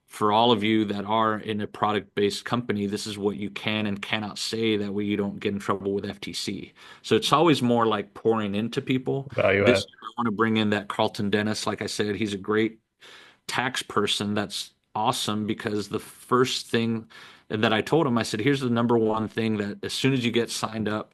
B: for all of you that are in a product-based company, this is what you can and cannot say. That way you don't get in trouble with FTC. So it's always more like pouring into people.
A: Value
B: This
A: add.
B: year I want to bring in that Carlton Dennis. Like I said, he's a great tax person. That's awesome because the first thing that I told him, I said, here's the number one thing that as soon as you get signed up,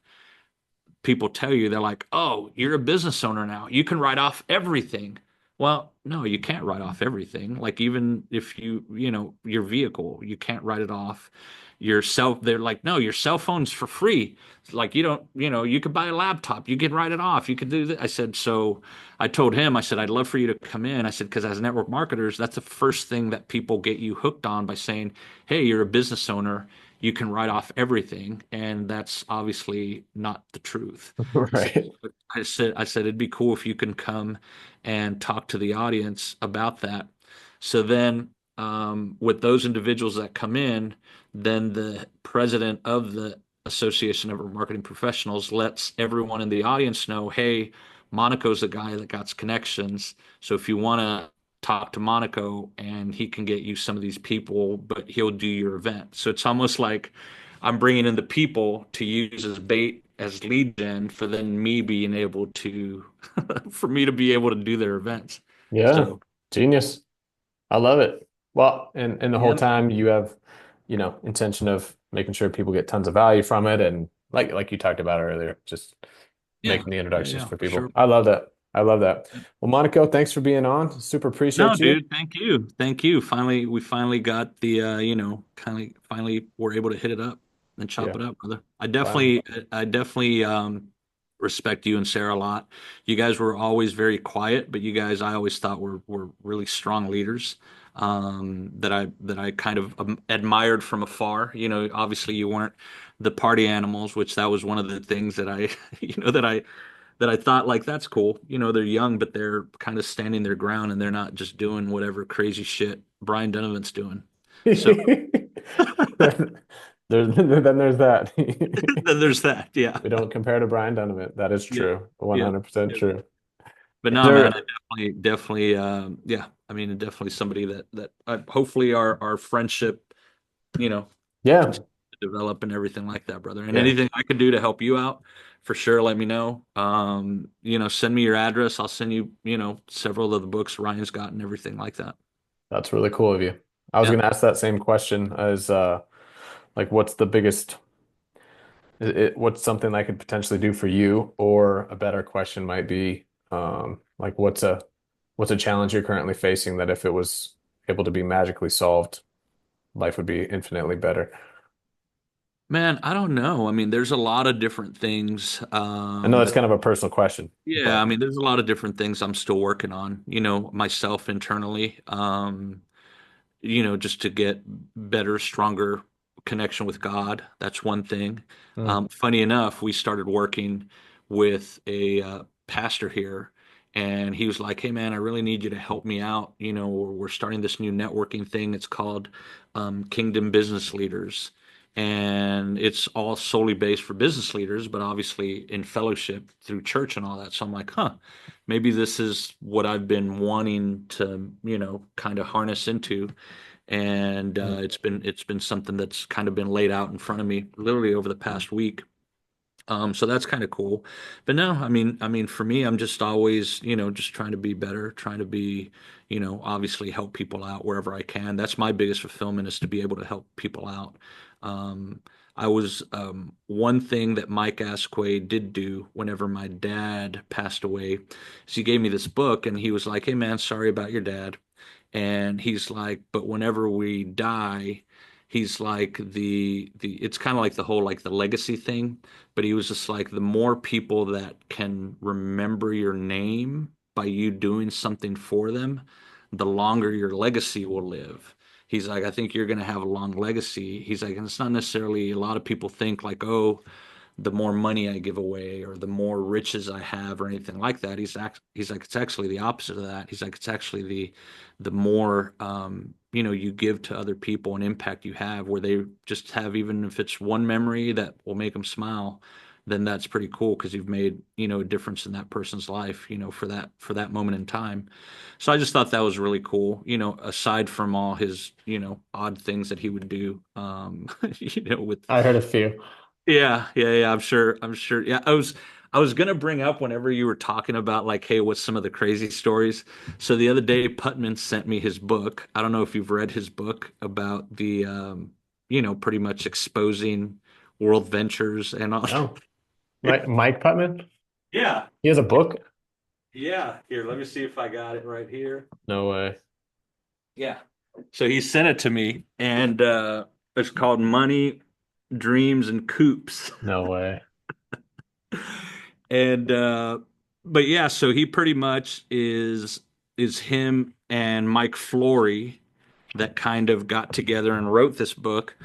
B: people tell you, they're like, oh, you're a business owner now. You can write off everything. Well, no, you can't write off everything. Like even if your vehicle, you can't write it off. Yourself, they're like, no, your cell phone's for free. Like you don't, you could buy a laptop, you can write it off, you could do that. I said, so I told him, I said, I'd love for you to come in. I said, because as network marketers, that's the first thing that people get you hooked on by saying, hey, you're a business owner, you can write off everything, and that's obviously not the truth. So
A: Right.
B: I said it'd be cool if you can come and talk to the audience about that. So then, with those individuals that come in, then the president of the Association of Marketing Professionals lets everyone in the audience know, hey, Monaco's the guy that got connections. So if you want to talk to Monaco and he can get you some of these people, but he'll do your event. So it's almost like I'm bringing in the people to use as bait as lead gen for then me being able to for me to be able to do their events.
A: Yeah.
B: So
A: Genius. I love it. Well, and the whole
B: yeah,
A: time you have, intention of making sure people get tons of value from it and like you talked about earlier, just
B: yeah,
A: making the
B: yeah,
A: introductions
B: yeah,
A: for
B: for
A: people.
B: sure.
A: I love that. I love that. Well, Monaco, thanks for being on. Super
B: No,
A: appreciate you.
B: dude, thank you. Thank you. We finally got the finally were able to hit it up and chop
A: Yeah.
B: it up, brother.
A: Wow.
B: I definitely respect you and Sarah a lot. You guys were always very quiet, but you guys I always thought were really strong leaders. That I kind of admired from afar. Obviously you weren't the party animals, which that was one of the things that I that I thought like that's cool. They're young, but they're kind of standing their ground and they're not just doing whatever crazy shit Brian Donovan's doing. So
A: Then there's that.
B: then there's that. Yeah.
A: We don't compare to Brian Donovan. That is
B: Yeah.
A: true.
B: Yeah.
A: 100%
B: Yeah.
A: true.
B: But
A: Is
B: no, man,
A: there,
B: I definitely, yeah. I mean, definitely somebody that hopefully our friendship, you know,
A: yeah,
B: continue to develop and everything like that, brother. And
A: yeah,
B: anything I could do to help you out, for sure, let me know. Send me your address. I'll send you, several of the books Ryan's got and everything like that.
A: that's really cool of you. I was
B: Yeah.
A: going to ask that same question as like what's the biggest what's something I could potentially do for you, or a better question might be like what's a challenge you're currently facing that if it was able to be magically solved, life would be infinitely better.
B: Man, I don't know. I mean, there's a lot of different things.
A: I know that's kind of a personal question,
B: Yeah, I
A: but
B: mean, there's a lot of different things I'm still working on, myself internally, just to get better, stronger connection with God. That's one thing.
A: Mm.
B: Funny enough, we started working with a pastor here, and he was like, "Hey, man, I really need you to help me out. We're starting this new networking thing. It's called Kingdom Business Leaders." And it's all solely based for business leaders, but obviously in fellowship through church and all that. So I'm like, huh, maybe this is what I've been wanting to, kind of harness into. And
A: Mm.
B: it's been something that's kind of been laid out in front of me literally over the past week. So that's kind of cool. But no, I mean, for me, I'm just always, just trying to be better, trying to be, obviously help people out wherever I can. That's my biggest fulfillment, is to be able to help people out. Um, one thing that Mike Asquith did do whenever my dad passed away is he gave me this book, and he was like, "Hey man, sorry about your dad." And he's like, "But whenever we die," he's like, the it's kind of like the whole, like, the legacy thing, but he was just like, the more people that can remember your name by you doing something for them, the longer your legacy will live. He's like, "I think you're going to have a long legacy." He's like, and it's not necessarily, a lot of people think like, "Oh, the more money I give away or the more riches I have," or anything like that. He's like, it's actually the opposite of that. He's like, it's actually the more you give to other people and impact you have, where they just have, even if it's one memory that will make them smile, then that's pretty cool, because you've made, a difference in that person's life, for that moment in time. So I just thought that was really cool, aside from all his, odd things that he would do, with.
A: I heard a few.
B: Yeah, yeah, yeah. I'm sure. I'm sure. Yeah, I was gonna bring up, whenever you were talking about, like, hey, what's some of the crazy stories? So the other day, Putman sent me his book. I don't know if you've read his book about the, pretty much exposing World Ventures and all.
A: No. Mike Putman?
B: Yeah,
A: He has a book?
B: yeah. Here, let me see if I got it right here.
A: No way.
B: Yeah. So he sent it to me, and it's called Money, Dreams, and Coops.
A: No way.
B: And but yeah, so he pretty much is him and Mike Flory that kind of got together and wrote this book.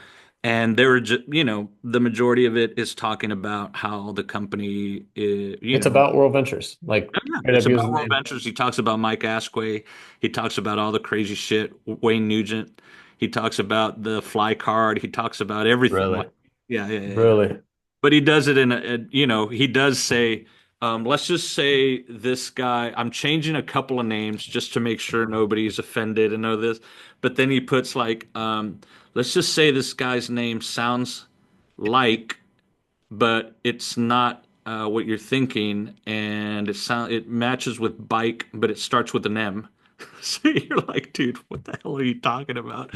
B: And they were just, the majority of it is talking about how the company is,
A: It's about World Ventures. Like,
B: yeah,
A: straight
B: it's
A: up use
B: about
A: the
B: World
A: name.
B: Ventures. He talks about Mike Asquith. He talks about all the crazy shit, Wayne Nugent. He talks about the fly card. He talks about everything.
A: Really?
B: Like, yeah, yeah, yeah, yeah.
A: Really?
B: But he does it in he does say, let's just say this guy, I'm changing a couple of names just to make sure nobody's offended and know this. But then he puts, like, let's just say this guy's name sounds like, but it's not what you're thinking, and it matches with bike, but it starts with an M. So you're like, dude, what the hell are you talking about?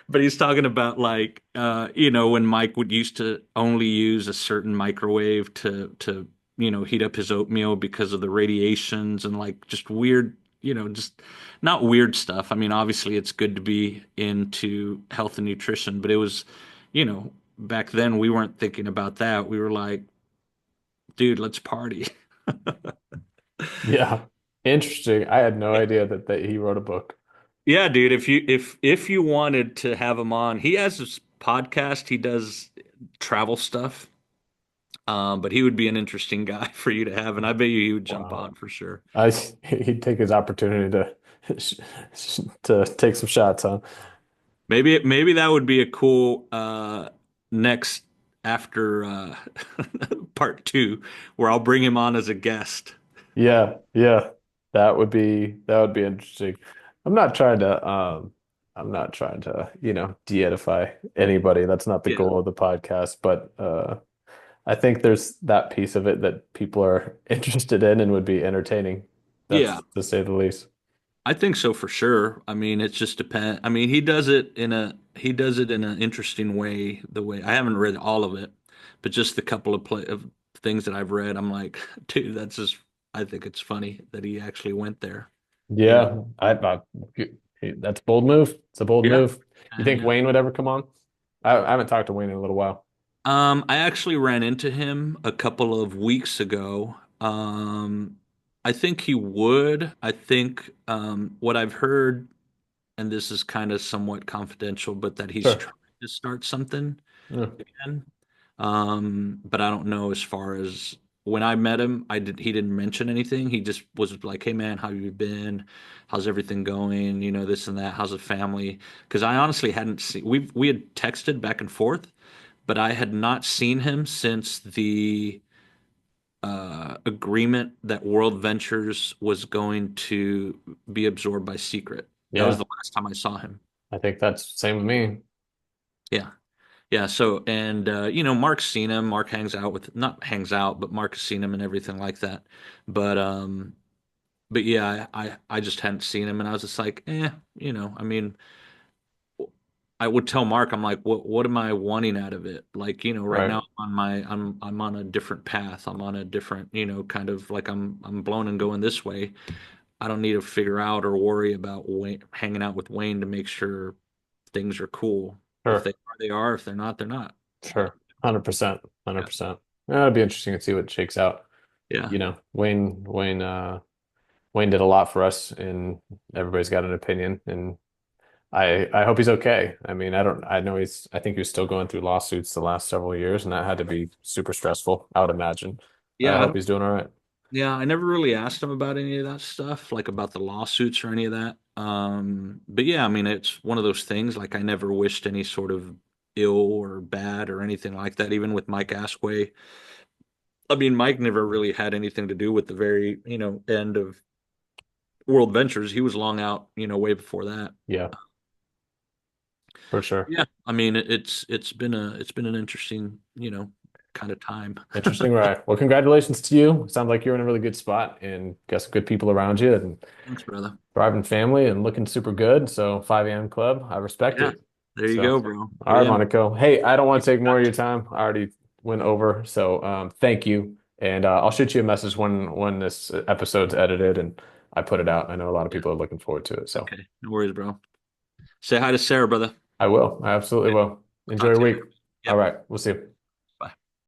B: But he's talking about, like, when Mike would used to only use a certain microwave to heat up his oatmeal because of the radiations, and, like, just weird, just not weird stuff. I mean, obviously it's good to be into health and nutrition, but it was, back then we weren't thinking about that. We were like, dude, let's party.
A: Yeah. Interesting. I had no idea that he wrote a book.
B: Yeah, dude, if you wanted to have him on, he has this podcast, he does travel stuff. But he would be an interesting guy for you to have, and I bet you he would jump
A: Wow.
B: on for sure.
A: He'd take his opportunity to take some shots, huh?
B: Maybe that would be a cool next, after part two, where I'll bring him on as a guest.
A: Yeah, yeah. That would be interesting. I'm not trying to de-edify anybody. That's not the
B: Yeah.
A: goal of the podcast, but I think there's that piece of it that people are interested in and would be entertaining.
B: Yeah.
A: That's to say the least.
B: I think so for sure. I mean, it just depends. I mean, he does it in an interesting way. The way, I haven't read all of it, but just the couple of things that I've read, I'm like, dude, that's just. I think it's funny that he actually went there. You know?
A: Yeah, that's a bold move. It's a bold
B: Yeah.
A: move. You think
B: Yeah.
A: Wayne would ever come on? I haven't talked to Wayne in a little while.
B: I actually ran into him a couple of weeks ago. I think he would. I think what I've heard, and this is kind of somewhat confidential, but that he's
A: Sure.
B: trying to start something.
A: Yeah.
B: again. But I don't know as far as when I met him, he didn't mention anything. He just was like, "Hey man, how you been? How's everything going? You know, this and that. How's the family?" Because I honestly hadn't seen we had texted back and forth, but I had not seen him since the agreement that World Ventures was going to be absorbed by Secret. That was
A: Yeah.
B: the last time I saw him.
A: I think that's same with me.
B: Yeah. Yeah, so and Mark's seen him. Mark hangs out with not hangs out, but Mark has seen him and everything like that. But yeah, I just hadn't seen him and I was just like, I mean, I would tell Mark, I'm like, what am I wanting out of it? Like, right
A: Right.
B: now I'm on a different path. I'm on a different, kind of like I'm blown and going this way. I don't need to figure out or worry about hanging out with Wayne to make sure things are cool. If
A: Sure.
B: they are, they are. If they're not, they're not.
A: Sure. 100%.
B: Yeah.
A: 100%. Yeah, it'd be interesting to see what shakes out.
B: Yeah.
A: Wayne did a lot for us, and everybody's got an opinion, and I hope he's okay. I mean, I know I think he was still going through lawsuits the last several years, and that had to be super stressful, I would imagine. But I
B: Yeah.
A: hope he's doing all right.
B: Yeah. I never really asked him about any of that stuff, like about the lawsuits or any of that. But yeah, I mean, it's one of those things. Like I never wished any sort of ill or bad or anything like that, even with Mike Askway. I mean, Mike never really had anything to do with the very, end of World Ventures. He was long out, way before that.
A: Yeah, for sure.
B: Yeah. I mean, it's been an interesting, kind of time.
A: Interesting ride. Well, congratulations to you. Sounds like you're in a really good spot and got some good people around you and
B: Thanks, brother.
A: thriving family and looking super good. So 5 a.m. club, I respect
B: Yeah.
A: it.
B: There you
A: So,
B: go, bro.
A: all
B: But
A: right,
B: yeah,
A: Monaco. Hey, I don't want to take more of your time. I already went over. So, thank you. And I'll shoot you a message when this episode's edited and I put it out. I know a lot of
B: yeah.
A: people are looking forward to it. So,
B: Okay. No worries, bro. Say hi to Sarah, brother.
A: I will. I absolutely
B: Okay.
A: will. Enjoy
B: Talk
A: your
B: to you
A: week.
B: later.
A: All
B: Yep.
A: right, we'll see you.